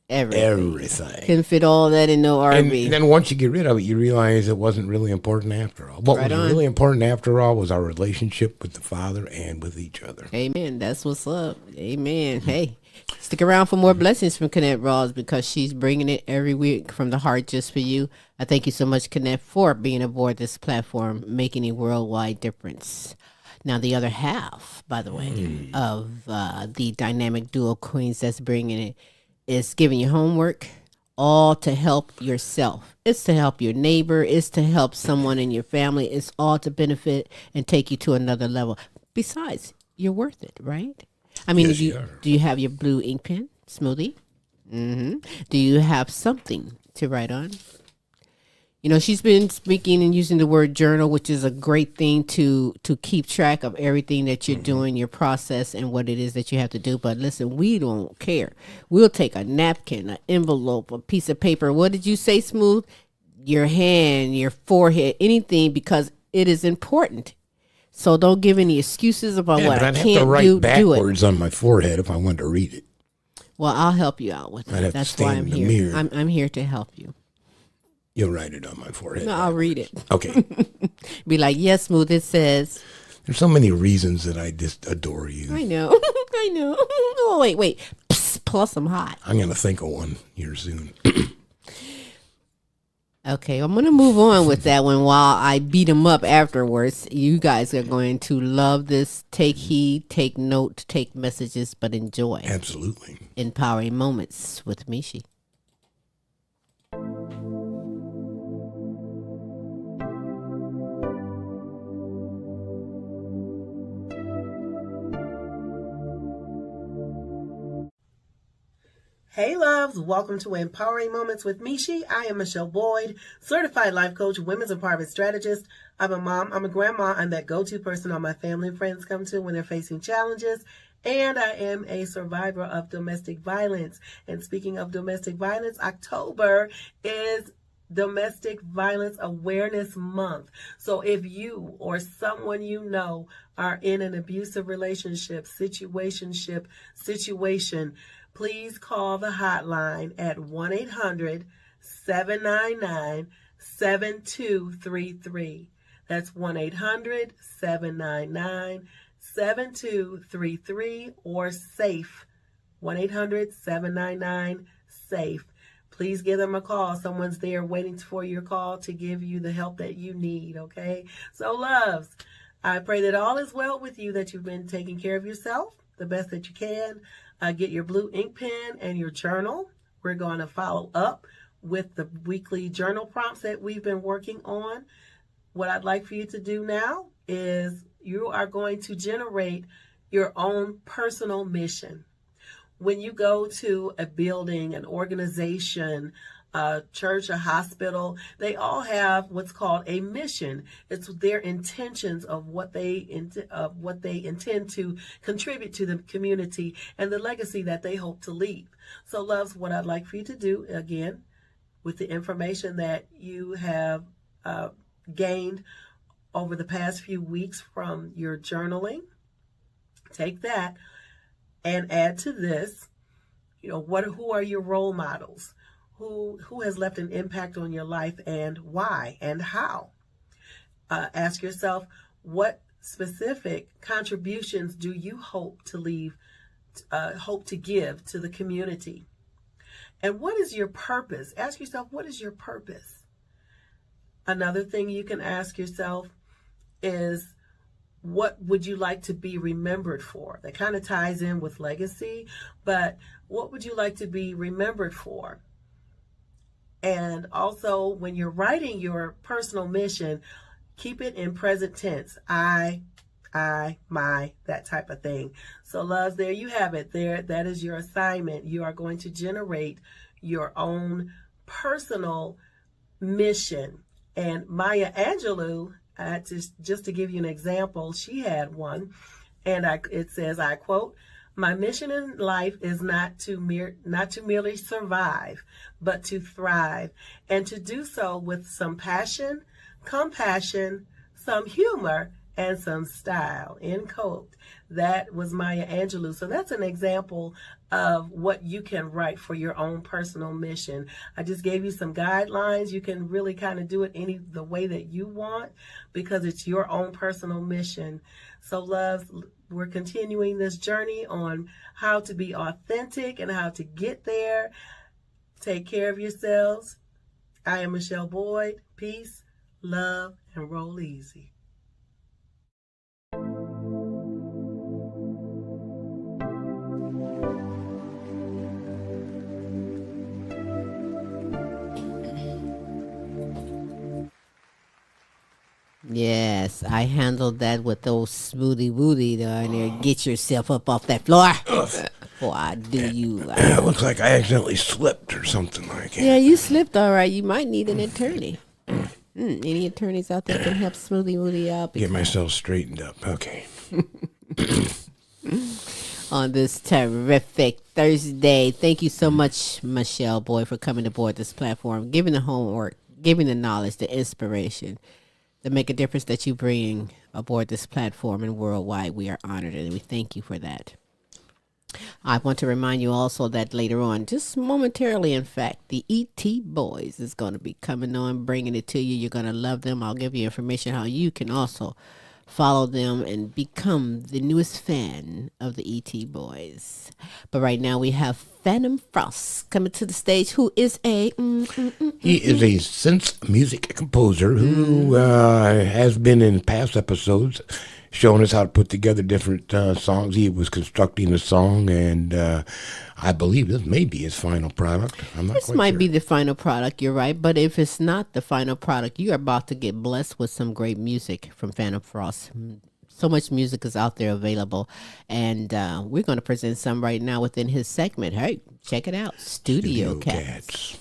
everything. Couldn't fit all that in no RV. And then once you get rid of it, you realize it wasn't really important after all. What was really important after all was our relationship with the Father and with each other. Amen. That's what's up. Amen. Hey, stick around for more blessings from Kennette Rawls, because she's bringing it every week from the heart just for you. I thank you so much, Kennette, for being aboard this platform, making a worldwide difference. Now, the other half, by the way, of the dynamic duo queens that's bringing it is giving you homework, all to help yourself. It's to help your neighbor. It's to help someone in your family. It's all to benefit and take you to another level. Besides, you're worth it, right? I mean, Yes, do you have your blue ink pen, Smoothie? Mm-hmm. Do you have something to write on? You know, she's been speaking and using the word journal, which is a great thing to keep track of everything that you're doing, your process, and what it is that you have to do. But listen, we don't care. We'll take a napkin, an envelope, a piece of paper. What did you say, Smooth? Your hand, your forehead, anything, because it is important. So don't give any excuses about what I can't do. I'd have to write backwards on my forehead if I wanted to read it. Well, I'll help you out with that. That's why I'm here. Mirror. I'm here to help you. You'll write it on my forehead. No, I'll read it. Okay. Be like, yes, Smooth, it says. There's so many reasons that I just adore you. I know. I know. Oh, wait. Psst, plus I'm hot. I'm going to think of one here soon. Okay, I'm going to move on with that one while I beat them up afterwards. You guys are going to love this. Take heed, take note, take messages, but enjoy. Absolutely. Empowering Moments with Michi. Hey loves, welcome to Empowering Moments with Michi. I am Michele Boyd, certified life coach, women's empowerment strategist. I'm a mom, I'm a grandma, I'm that go-to person all my family and friends come to when they're facing challenges. And I am a survivor of domestic violence. And speaking of domestic violence, October is Domestic Violence Awareness Month. So if you or someone you know are in an abusive relationship, situation, please call the hotline at 1-800-799-7233. That's 1-800-799-7233 or SAFE, 1-800-799-SAFE. Please give them a call. Someone's there waiting for your call to give you the help that you need, okay? So, loves, I pray that all is well with you, that you've been taking care of yourself the best that you can. Get your blue ink pen and your journal. We're going to follow up with the weekly journal prompts that we've been working on. What I'd like for you to do now is you are going to generate your own personal mission. When you go to a building, an organization, a church, a hospital, they all have what's called a mission. It's their intentions of what they intend to contribute to the community and the legacy that they hope to leave. So, loves, what I'd like for you to do, again, with the information that you have gained over the past few weeks from your journaling, take that and add to this, who are your role models? Who has left an impact on your life, and why and how? Ask yourself, what specific contributions do you hope to give to the community? And what is your purpose? Ask yourself, what is your purpose? Another thing you can ask yourself is, what would you like to be remembered for? That kind of ties in with legacy, but what would you like to be remembered for? And also, when you're writing your personal mission, keep it in present tense. I, my, that type of thing. So, loves, there you have it. There, that is your assignment. You are going to generate your own personal mission. And Maya Angelou, just to give you an example, she had one, and it says, I quote, "My mission in life is not to merely survive, but to thrive, and to do so with some passion, compassion, some humor, and some style," end quote. That was Maya Angelou. So that's an example of what you can write for your own personal mission. I just gave you some guidelines. You can really kind of do it the way that you want, because it's your own personal mission. So, loves, we're continuing this journey on how to be authentic and how to get there. Take care of yourselves. I am Michele Boyd. Peace, love, and roll easy. Yes, I handled that with those smoothie woody down there. Get yourself up off that floor. Before I do you. It looks like I accidentally slipped or something like that. Yeah, you slipped, all right. You might need an attorney. Any attorneys out there can help Smoothie Woody out? Get myself straightened up. Okay. On this terrific Thursday. Thank you so much, Michele Boyd, for coming aboard this platform, giving the homework, giving the knowledge, the inspiration, to make a difference that you bring aboard this platform and worldwide. We are honored, and we thank you for that. I want to remind you also that later on, just momentarily, in fact, the E.T. Boys is going to be coming on, bringing it to you. You're going to love them. I'll give you information how you can also follow them and become the newest fan of the E.T. Boys. But right now we have Phantom Frost coming to the stage, who is he is a synth music composer who has been in past episodes showing us how to put together different songs. He was constructing a song, and I believe this may be his final product. I'm not quite sure. This might be the final product, you're right. But if it's not the final product, you're about to get blessed with some great music from Phantom Frost. So much music is out there available, and we're going to present some right now within his segment. Hey, check it out. Studio Cats.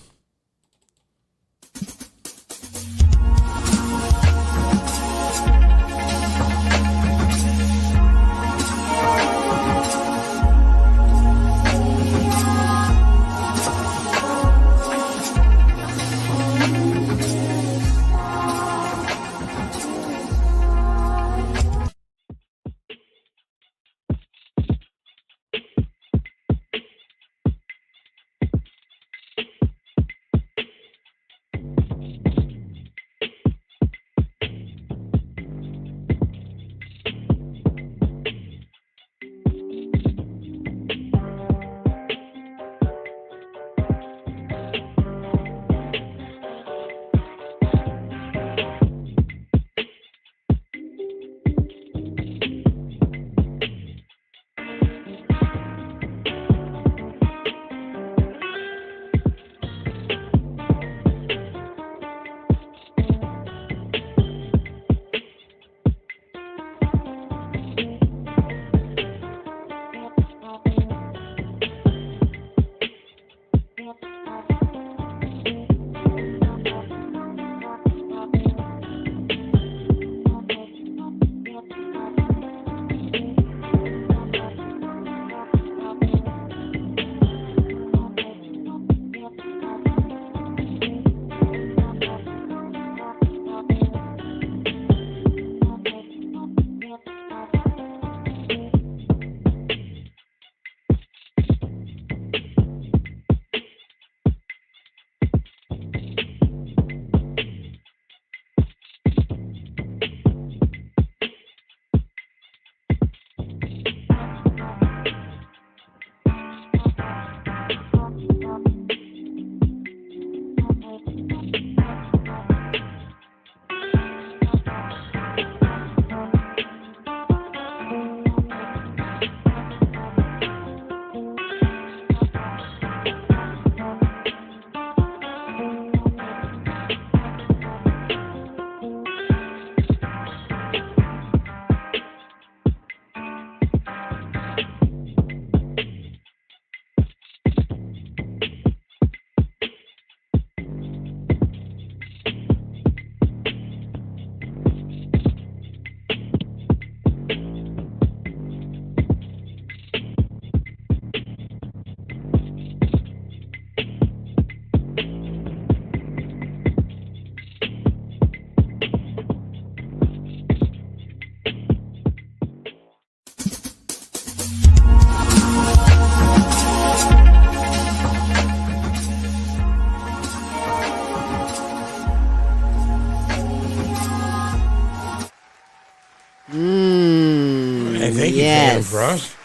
Thank you, Phantom Frost.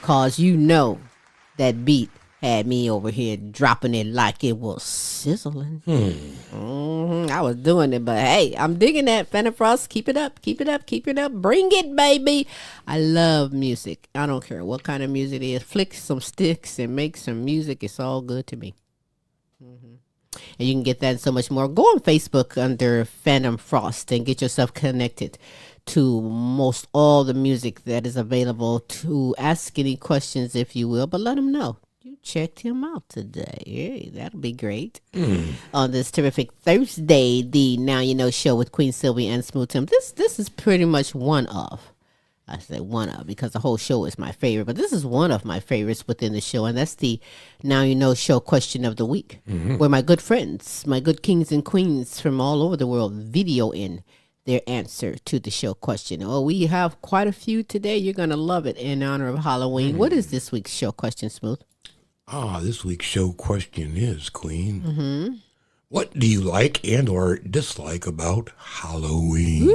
Cause you know that beat had me over here dropping it like it was sizzling. I was doing it, but hey, I'm digging that, Phantom Frost. Keep it up, keep it up, keep it up. Bring it, baby. I love music. I don't care what kind of music it is. Flick some sticks and make some music. It's all good to me. And you can get that and so much more. Go on Facebook under Phantom Frost and get yourself connected to most all the music that is available, to ask any questions if you will, but let them know you checked him out today. Hey, that'll be great. On this terrific Thursday, the Now You Know show with Queen Silvy and Smooth Tim. This is pretty much one of, I say one of because the whole show is my favorite, but this is one of my favorites within the show, and that's the Now You Know show question of the week, where my good friends, my good kings and queens from all over the world video in their answer to the show question. Oh, we have quite a few today. You're going to love it in honor of Halloween. What is this week's show question, Smooth? This week's show question is, Queen. What do you like and or dislike about Halloween?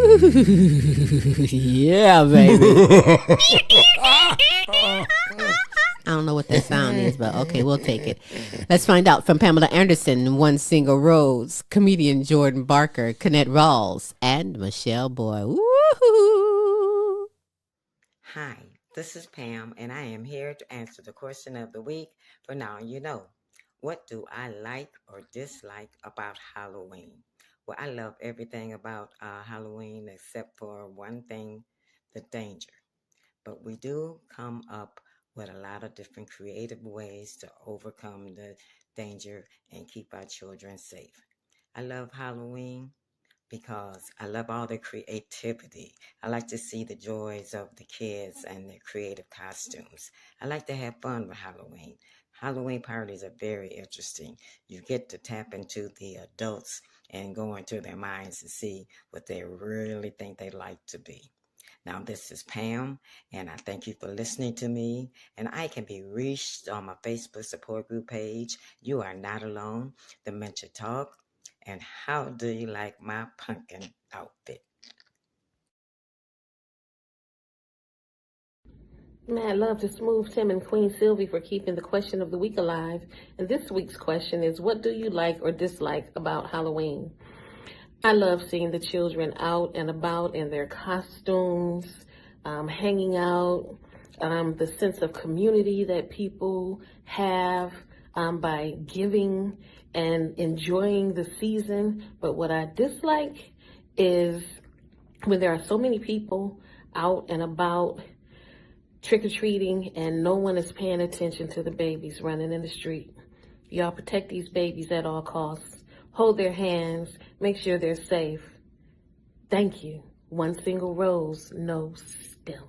Yeah, baby. I don't know what that sound is, but okay, we'll take it. Let's find out from Pamela Anderson, One Single Rose, comedian Jordan Barker, Kennette Rawls, and Michele Boyd. Woo-hoo! Hi, this is Pam, and I am here to answer the question of the week for Now You Know. What do I like or dislike about Halloween? Well, I love everything about Halloween except for one thing, the danger. But we do come up with a lot of different creative ways to overcome the danger and keep our children safe. I love Halloween because I love all the creativity. I like to see the joys of the kids and their creative costumes. I like to have fun with Halloween. Halloween parties are very interesting. You get to tap into the adults and go into their minds and see what they really think they like to be. Now, this is Pam, and I thank you for listening to me. And I can be reached on my Facebook support group page. You are not alone. Dementia Talk. And how do you like my pumpkin outfit? Mad love to Smooth Tim and Queen Silvy for keeping the question of the week alive. And this week's question is, what do you like or dislike about Halloween? I love seeing the children out and about in their costumes, hanging out, the sense of community that people have by giving and enjoying the season. But what I dislike is when there are so many people out and about trick-or-treating and no one is paying attention to the babies running in the street. Y'all protect these babies at all costs. Hold their hands. Make sure they're safe. Thank you. One Single Rose, no stem.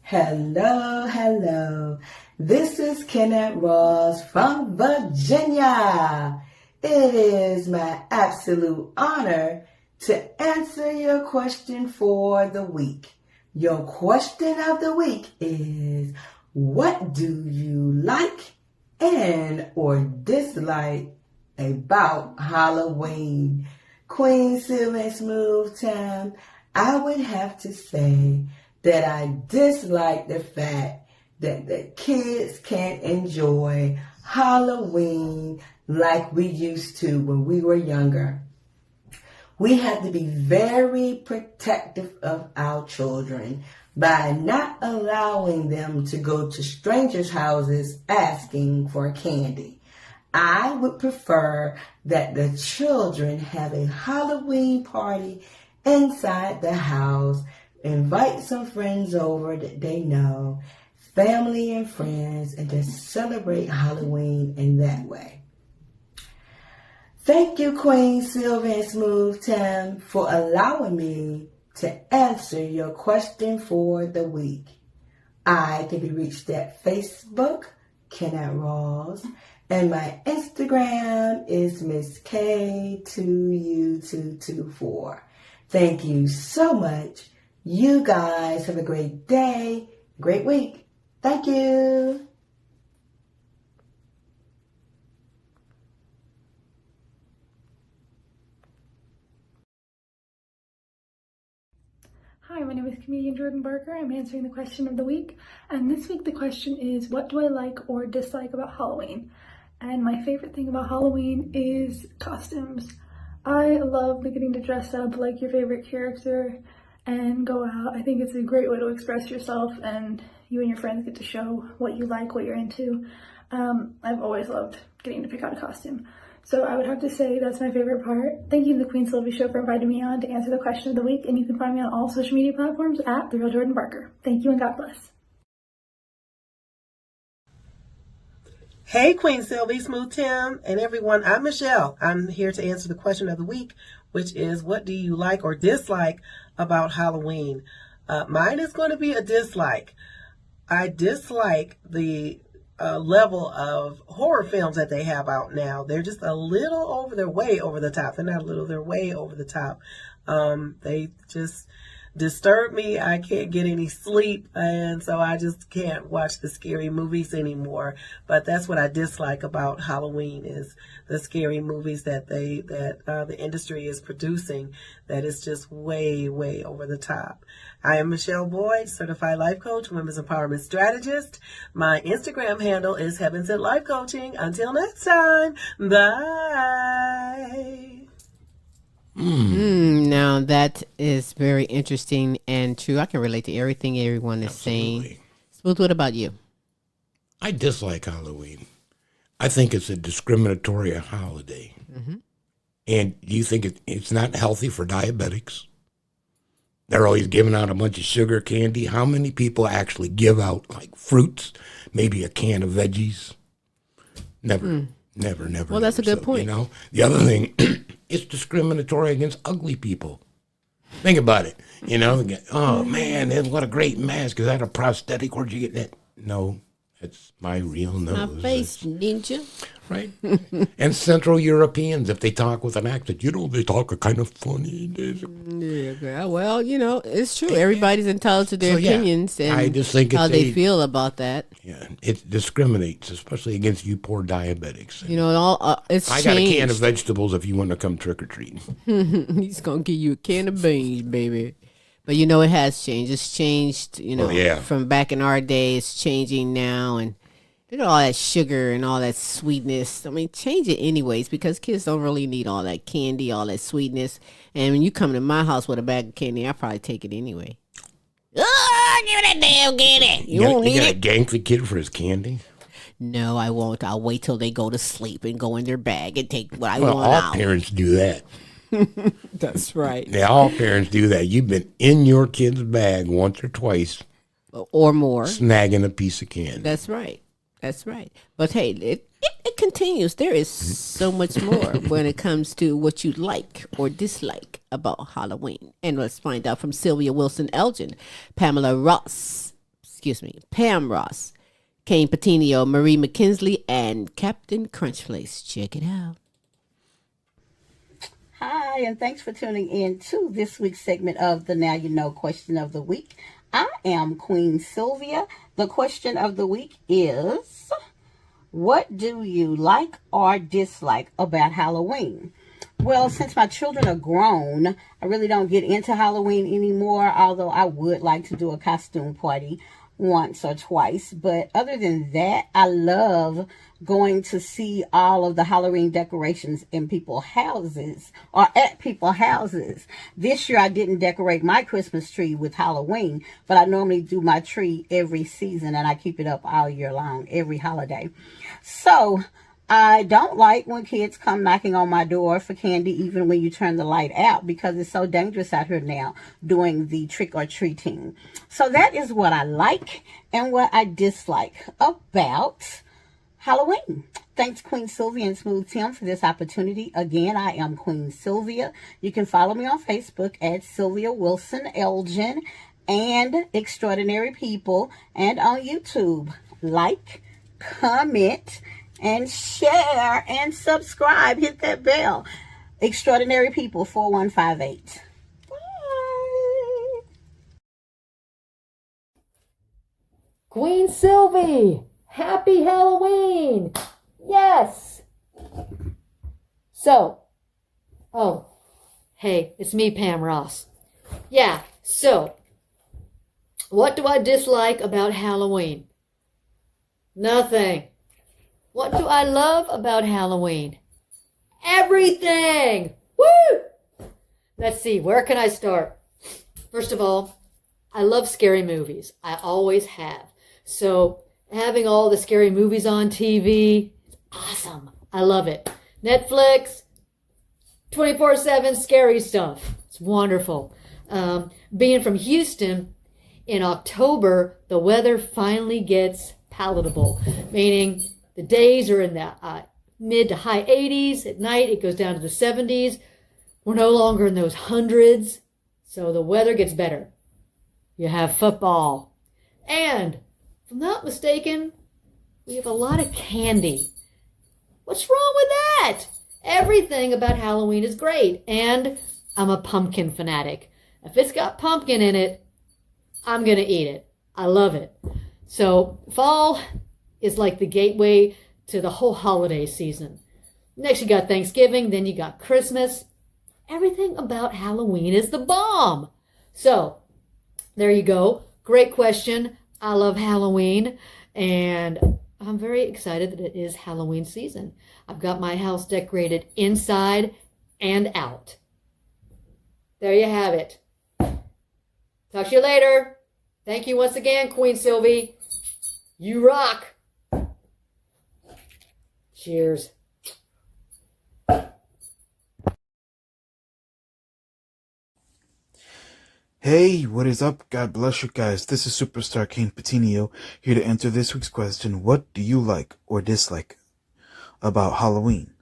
Hello, hello. This is Kennette Rawls from Virginia. It is my absolute honor to answer your question for the week. Your question of the week is, what do you like and or dislike about Halloween? Queen Silvy and Smooth Time, I would have to say that I dislike the fact that the kids can't enjoy Halloween like we used to when we were younger. We have to be very protective of our children by not allowing them to go to strangers' houses asking for candy. I would prefer that the children have a Halloween party inside the house, invite some friends over that they know, family and friends, and just celebrate Halloween in that way. Thank you, Queen Silvy and Smooth Time, for allowing me to answer your question for the week. I can be reached at Facebook, Kennette Rawls, and my Instagram is Miss K2U224. Thank you so much. You guys have a great day, great week. Thank you. Hi, my name is comedian Jordan Barker. I'm answering the question of the week. And this week the question is, what do I like or dislike about Halloween? And my favorite thing about Halloween is costumes. I love getting to dress up like your favorite character and go out. I think it's a great way to express yourself, and you and your friends get to show what you like, what you're into. I've always loved getting to pick out a costume. So I would have to say that's my favorite part. Thank you to the Queen Silvy Show for inviting me on to answer the question of the week, and you can find me on all social media platforms at The Real Jordan Barker. Thank you and God bless. Hey, Queen Silvy, Smooth Tim, and everyone. I'm Michelle. I'm here to answer the question of the week, which is, what do you like or dislike about Halloween? Mine is going to be a dislike. I dislike the level of horror films that they have out now. They're just a little way over the top. They're not a little, they're way over the top. They just disturb me. I can't get any sleep, and so I just can't watch the scary movies anymore. But that's what I dislike about Halloween, is the scary movies that the industry is producing, that is just way over the top. I am Michele Boyd, certified life coach, women's empowerment strategist. My Instagram handle is Heaven Sent Life Coaching. Until next time, bye. Now that is very interesting and true. I can relate to everything everyone is saying. Smooth, what about you? I dislike Halloween. I think it's a discriminatory holiday. Mm-hmm. And you think it's not healthy for diabetics? They're always giving out a bunch of sugar candy. How many people actually give out like fruits, maybe a can of veggies? Never. Well, that's a good point. You know, the other thing, it's discriminatory against ugly people. Think about it. You know, oh man, what a great mask. Is that a prosthetic? Where'd you get that? No, it's my real nose. My face, ninja. Right? And Central Europeans, if they talk with an accent, they talk kind of funny. Yeah, well, it's true. Everybody's entitled to their opinions and I just think how they feel about that. Yeah, it discriminates, especially against you poor diabetics. It's I got a can of vegetables if you want to come trick-or-treating. He's going to give you a can of beans, baby. But, it has changed. It's changed, from back in our day. It's changing now, and look at all that sugar and all that sweetness. I mean, change it anyways, because kids don't really need all that candy, all that sweetness. And when you come to my house with a bag of candy, I'll probably take it anyway. Oh, give me that damn candy. You won't need it. You gonna gank the kid for his candy? No, I won't. I'll wait till they go to sleep and go in their bag and take what I want all out. Parents do that. That's right. Yeah, all parents do that. You've been in your kid's bag once or twice. Or more. Snagging a piece of candy. That's right. That's right. But hey, it continues. There is so much more when it comes to what you like or dislike about Halloween. And let's find out from Sylvia Wilson Elgin, Pam Ross, Kayne Petiniot, Marie McKinsley, and Kaptain Krunchflakes. Check it out. Hi, and thanks for tuning in to this week's segment of the Now You Know question of the week. I am Queen Sylvia. The question of the week is, what do you like or dislike about Halloween? Well, since my children are grown, I really don't get into Halloween anymore, although I would like to do a costume party once or twice. But other than that, I love going to see all of the Halloween decorations in people's houses or at people's houses. This year I didn't decorate my Christmas tree with Halloween, but I normally do my tree every season and I keep it up all year long, every holiday. So I don't like when kids come knocking on my door for candy, even when you turn the light out, because it's so dangerous out here now doing the trick or treating. So that is what I like and what I dislike about Halloween. Thanks, Queen Sylvia and Smooth Tim, for this opportunity. Again, I am Queen Sylvia. You can follow me on Facebook at Sylvia Wilson Elgin and Extraordinary People, and on YouTube. Like, comment, and share and subscribe. Hit that bell. Extraordinary People 4158. Bye. Queen Silvy, happy Halloween. Yes. So, hey, it's me, Pam Ross. Yeah, so What do I dislike about Halloween? Nothing. What do I love about Halloween? Everything! Woo! Let's see, where can I start? First of all, I love scary movies. I always have. So having all the scary movies on TV, awesome. I love it. Netflix, 24/7 scary stuff. It's wonderful. Being from Houston, in October, the weather finally gets palatable, meaning the days are in the mid to high 80s. At night, it goes down to the 70s. We're no longer in those hundreds, so the weather gets better. You have football. And, if I'm not mistaken, we have a lot of candy. What's wrong with that? Everything about Halloween is great, and I'm a pumpkin fanatic. If it's got pumpkin in it, I'm going to eat it. I love it. So fall is like the gateway to the whole holiday season. Next you got Thanksgiving, then you got Christmas. Everything about Halloween is the bomb. So there you go. Great question. I love Halloween, and I'm very excited that it is Halloween season. I've got my house decorated inside and out. There you have it. Talk to you later. Thank you once again, Queen Silvy. You rock. Cheers. Hey, what is up? God bless you guys. This is Superstar Kayne Petiniot here to answer this week's question. What do you like or dislike about Halloween?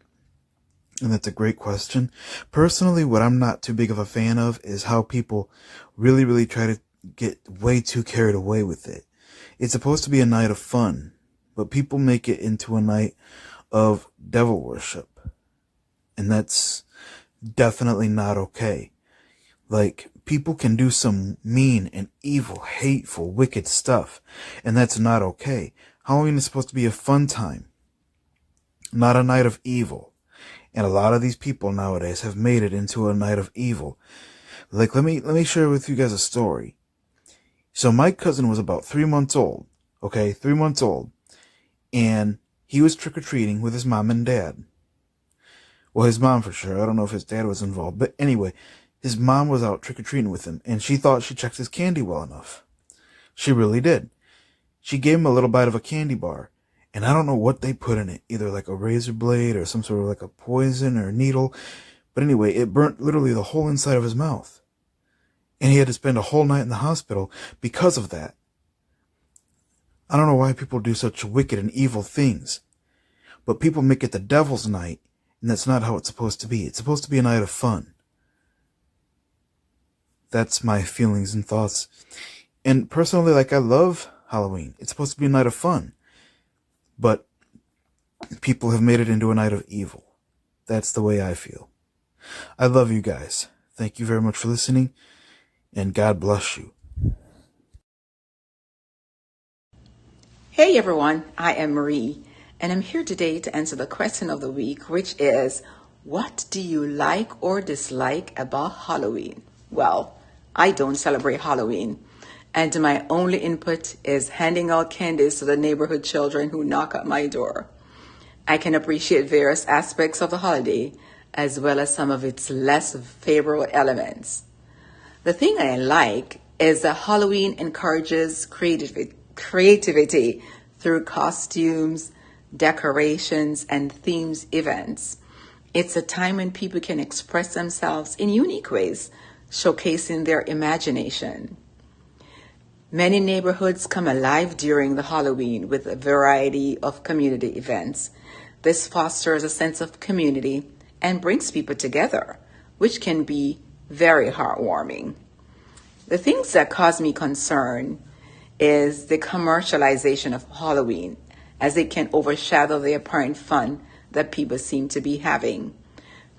And that's a great question. Personally, what I'm not too big of a fan of is how people really try to get way too carried away with it. It's supposed to be a night of fun, but people make it into a night of devil worship. And that's definitely not okay. Like, people can do some mean and evil, hateful, wicked stuff, and that's not okay. Halloween is supposed to be a fun time, not a night of evil. And a lot of these people nowadays have made it into a night of evil. Like, let me share with you guys a story. So my cousin was about 3 months old, okay, 3 months old, and he was trick-or-treating with his mom and dad. Well, his mom for sure. I don't know if his dad was involved, but anyway, his mom was out trick-or-treating with him, and she thought she checked his candy well enough. She really did. She gave him a little bite of a candy bar, and I don't know what they put in it, either like a razor blade or some sort of like a poison or a needle. But anyway, it burnt literally the whole inside of his mouth. And he had to spend a whole night in the hospital because of that. I don't know why people do such wicked and evil things. But people make it the devil's night, and that's not how it's supposed to be. It's supposed to be a night of fun. That's my feelings and thoughts. And personally, like, I love Halloween. It's supposed to be a night of fun. But people have made it into a night of evil. That's the way I feel. I love you guys. Thank you very much for listening, and God bless you. Hey everyone, I am Marie, and I'm here today to answer the question of the week, which is, what do you like or dislike about Halloween? Well, I don't celebrate Halloween, and my only input is handing out candies to the neighborhood children who knock at my door. I can appreciate various aspects of the holiday, as well as some of its less favorable elements. The thing I like is that Halloween encourages creativity through costumes, decorations, and themed events. It's a time when people can express themselves in unique ways, showcasing their imagination. Many neighborhoods come alive during the Halloween with a variety of community events. This fosters a sense of community and brings people together, which can be very heartwarming. The things that cause me concern is the commercialization of Halloween, as it can overshadow the apparent fun that people seem to be having,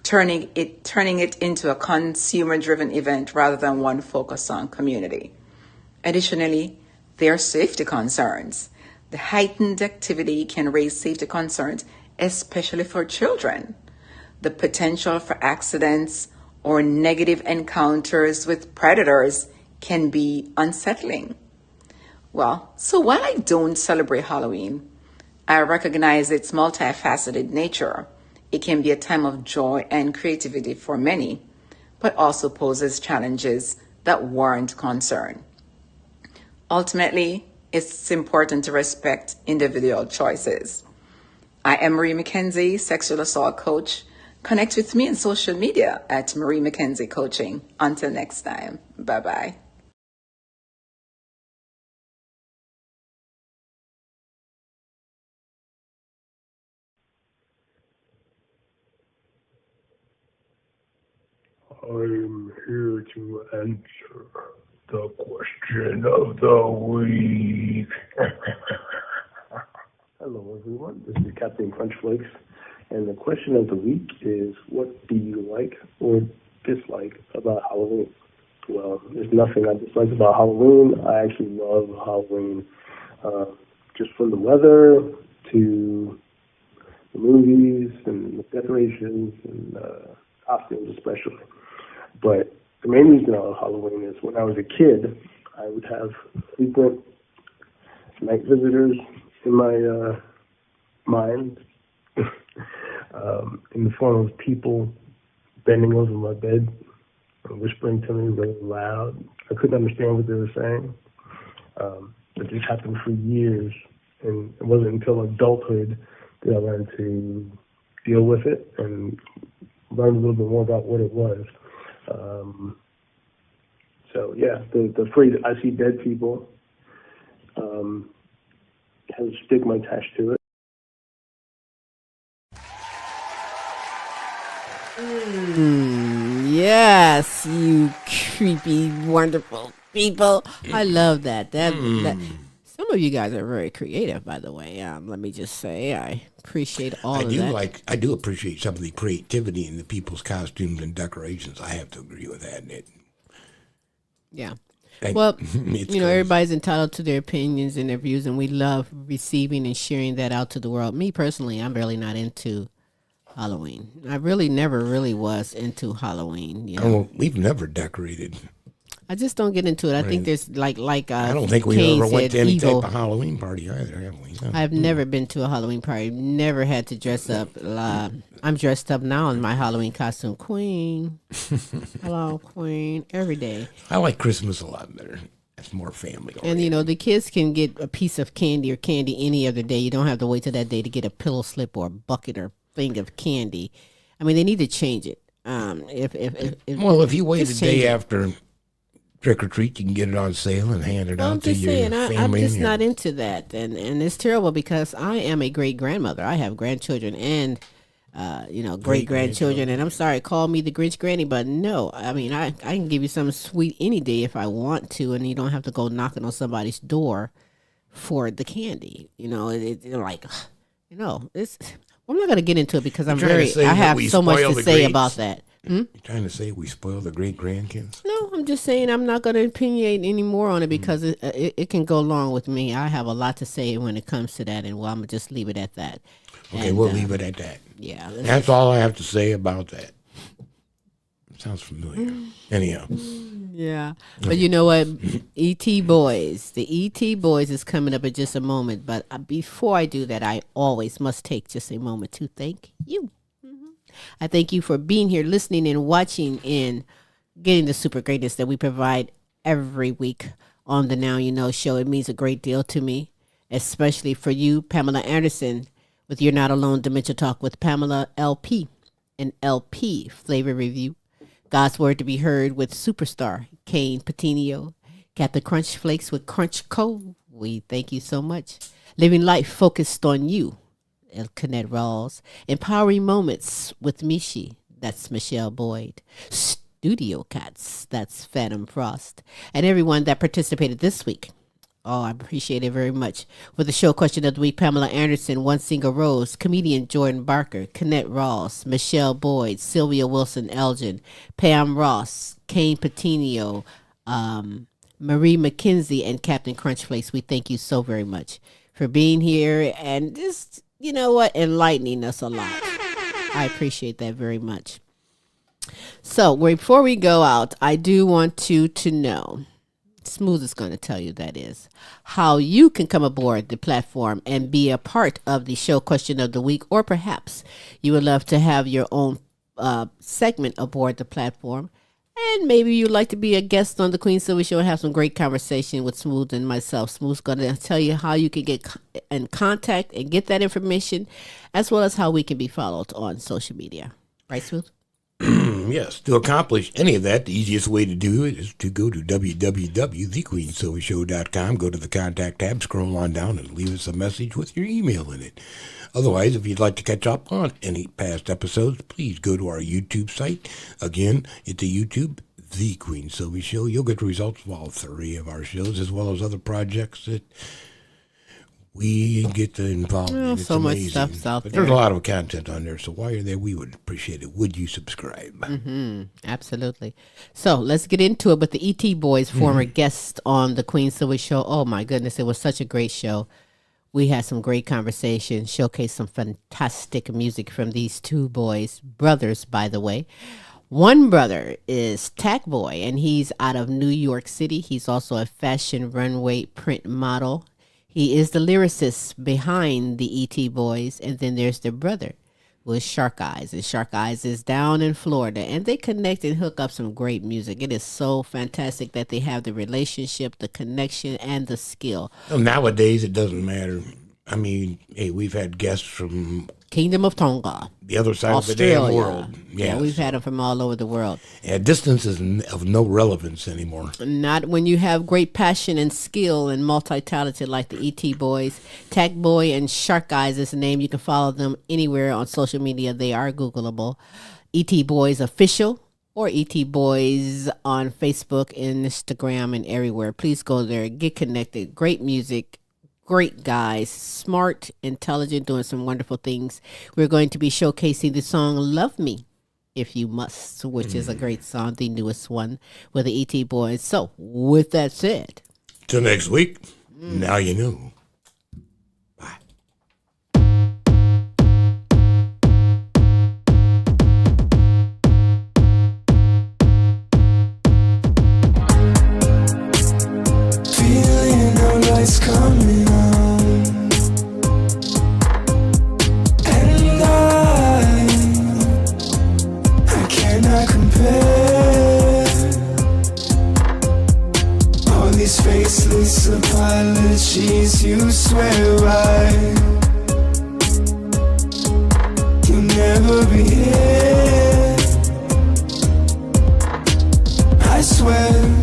turning it into a consumer-driven event rather than one focused on community. Additionally, there are safety concerns. The heightened activity can raise safety concerns, especially for children. The potential for accidents or negative encounters with predators can be unsettling. Well, so while I don't celebrate Halloween, I recognize its multifaceted nature. It can be a time of joy and creativity for many, but also poses challenges that warrant concern. Ultimately, it's important to respect individual choices. I am Marie McKenzie, sexual assault coach. Connect with me on social media at Marie McKenzie Coaching. Until next time, bye-bye. I'm here to answer the question of the week. Hello, everyone. This is Kaptain Krunchflakes, and the question of the week is, what do you like or dislike about Halloween? Well, there's nothing I dislike about Halloween. I actually love Halloween, just from the weather to the movies and the decorations and costumes especially. But the main reason I love Halloween is when I was a kid, I would have frequent night visitors in my mind, in the form of people bending over my bed and whispering to me really loud. I couldn't understand what they were saying. It just happened for years, and it wasn't until adulthood that I learned to deal with it and learn a little bit more about what it was. So yeah, the phrase "I see dead people" has a stigma attached to it. Yes, you creepy, wonderful people. I love that. That some of you guys are very creative, by the way. Let me just say, I appreciate all of that. I do appreciate some of the creativity in the people's costumes and decorations. I have to agree with that. Yeah. Well, Well, everybody's entitled to their opinions and their views, and we love receiving and sharing that out to the world. Me personally, I'm really not into Halloween. I really never really was into Halloween. You know? Oh, we've never decorated. I just don't get into it. I think there's like I don't think we Kayne ever went said, to any evil. type of Halloween party either, have we? No. I've never been to a Halloween party. Never had to dress up. I'm dressed up now in my Halloween costume. Queen. Hello, Queen. Every day. I like Christmas a lot better. It's more family. And, the kids can get a piece of candy or candy any other day. You don't have to wait till that day to get a pillow slip or a bucket or thing of candy. I mean, they need to change it. If you wait a day after trick or treat, you can get it on sale and hand it out to your family. I'm just not into that, and it's terrible because I am a great grandmother. I have grandchildren and great grandchildren, and I'm sorry, call me the Grinch granny, but no, I mean I can give you something sweet any day if I want to, and you don't have to go knocking on somebody's door for the candy. It's. I'm not going to get into it because I have so much to say about that. You're trying to say we spoil the great grandkids? No, I'm just saying I'm not going to opinionate any more on it because it can go along with me. I have a lot to say when it comes to that, and I'm going to just leave it at that. Okay, we'll leave it at that. Yeah. That's all I have to say about that. Sounds familiar. Anyhow. Yeah. But you know what? E.T. Boys. The E.T. Boys is coming up in just a moment. But before I do that, I always must take just a moment to thank you. I thank you for being here, listening and watching and getting the super greatness that we provide every week on the Now You Know show. It means a great deal to me, especially for you, Pamela Anderson, with You're Not Alone Dementia Talk with Pamela LP, an LP Flavor Review. God's Word to be Heard with superstar Kayne Petiniot. Captain Krunchflakes with Kove. We thank you so much. Living Life Focused on You. Kennette Rawls. Empowering Moments with Michi. That's Michele Boyd. Studio Cats. That's Fantom Frost. And everyone that participated this week. Oh, I appreciate it very much. For the show question of the week, Pamela Anderson, One Single Rose, comedian Jordan Barker, Kennette Rawls, Michele Boyd, Sylvia Wilson Elgin, Pam Ross, Kayne Petiniot, Marie McKenzie, and Captain Krunchflakes. We thank you so very much for being here and just, enlightening us a lot. I appreciate that very much. So before we go out, I do want you to know, Smooth is going to tell you that is. How you can come aboard the platform and be a part of the show question of the week, or perhaps you would love to have your own segment aboard the platform. And maybe you'd like to be a guest on the Queen Silvy Show and have some great conversation with Smooth and myself. Smooth's going to tell you how you can get in contact and get that information, as well as how we can be followed on social media. Right, Smooth? Yes, to accomplish any of that, the easiest way to do it is to go to www.thequeensilvyshow.com, go to the contact tab, scroll on down, and leave us a message with your email in it. Otherwise, if you'd like to catch up on any past episodes, please go to our YouTube site. Again, it's the YouTube, The Queen Silvy Show. You'll get results of all 3 of our shows, as well as other projects that we get involved in. It's so amazing. much stuff's out but there. There's a lot of content on there, so while you're there, we would appreciate it. Would you subscribe? Absolutely. So let's get into it with the E.T. Boys, former guest on the Queen Silvy Show. Oh my goodness, it was such a great show. We had some great conversation, showcased some fantastic music from these 2 boys, brothers, by the way. One brother is Tack Boy, and he's out of New York City. He's also a fashion runway print model. He is the lyricist behind the E.T. Boys. And then there's their brother, who is Shark Eyes. And Shark Eyes is down in Florida. And they connect and hook up some great music. It is so fantastic that they have the relationship, the connection, and the skill. Well, nowadays, it doesn't matter. I mean, hey, we've had guests from Kingdom of Tonga, the other side Australia. of the damn world. Yeah, we've had them from all over the world. Yeah, distance is of no relevance anymore. Not when you have great passion and skill and multi-talented like the E.T. Boys. Tack Boy and Shark Eyes is the name. You can follow them anywhere on social media. They are Googleable. E.T. Boys Official or E.T. Boys on Facebook and Instagram and everywhere. Please go there. Get connected. Great music. Great guys, smart, intelligent, doing some wonderful things. We're going to be showcasing the song Love Me If You Must, which is a great song, the newest one with the E.T. Boys. So, with that said, till next week, now you know. Feeling no lights coming on, and I cannot compare all these faceless apologies you swear by. You'll never be here, I swear.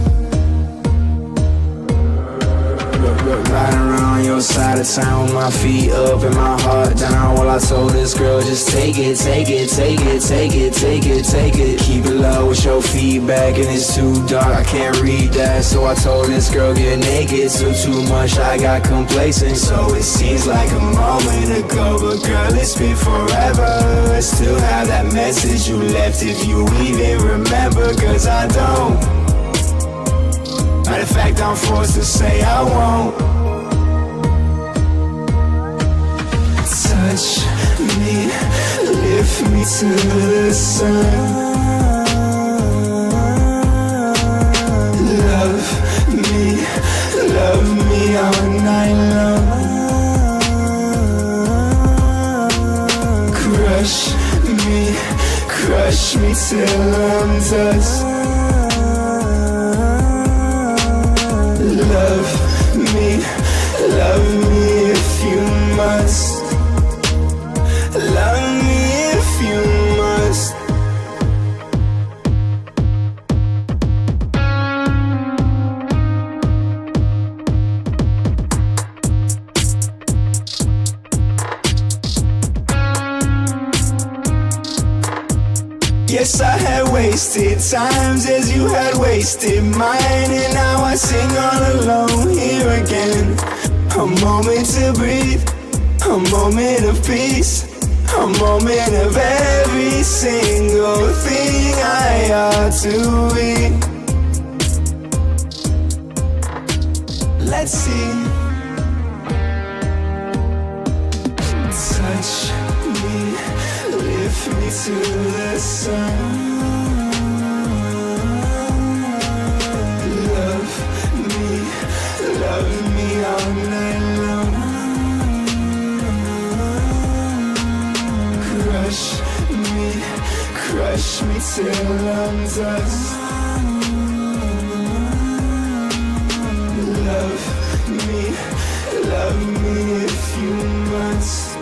Riding around your side of town with my feet up and my heart down. Well, I told this girl, just take it, take it, take it, take it, take it, take it. Keep it low with your feedback, and it's too dark, I can't read that. So I told this girl, get naked, so too much, I got complacent. So it seems like a moment ago, but girl, it's been forever. I still have that message you left, if you even remember, cause I don't. Matter of fact, I'm forced to say I won't. Touch me, lift me to the sun. Love me all night long. Crush me till I'm dust. Love me if you must. Love me if you must. Yes, I had wasted times as you had wasted mine, and now I sing all alone here again. A moment to breathe, a moment of peace, a moment of every single thing I ought to be. Let's see. Touch me, lift me to the sun. Love me crush me till I'm dust. Love me if you must.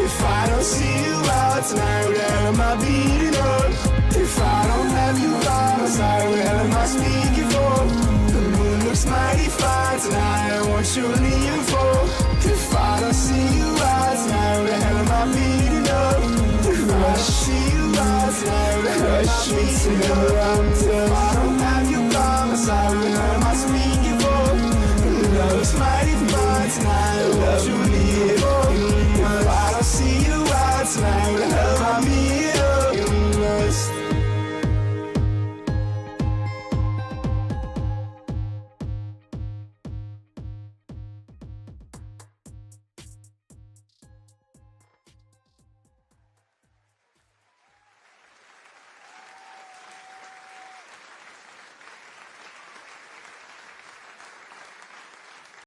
If I don't see you out tonight, where am I beating up? If I don't have you by my side, where am I speaking for? The moon looks mighty fine tonight, what you leaving for? If I don't see you out tonight, where am I beating up? If I don't see you out tonight, where am I beating up?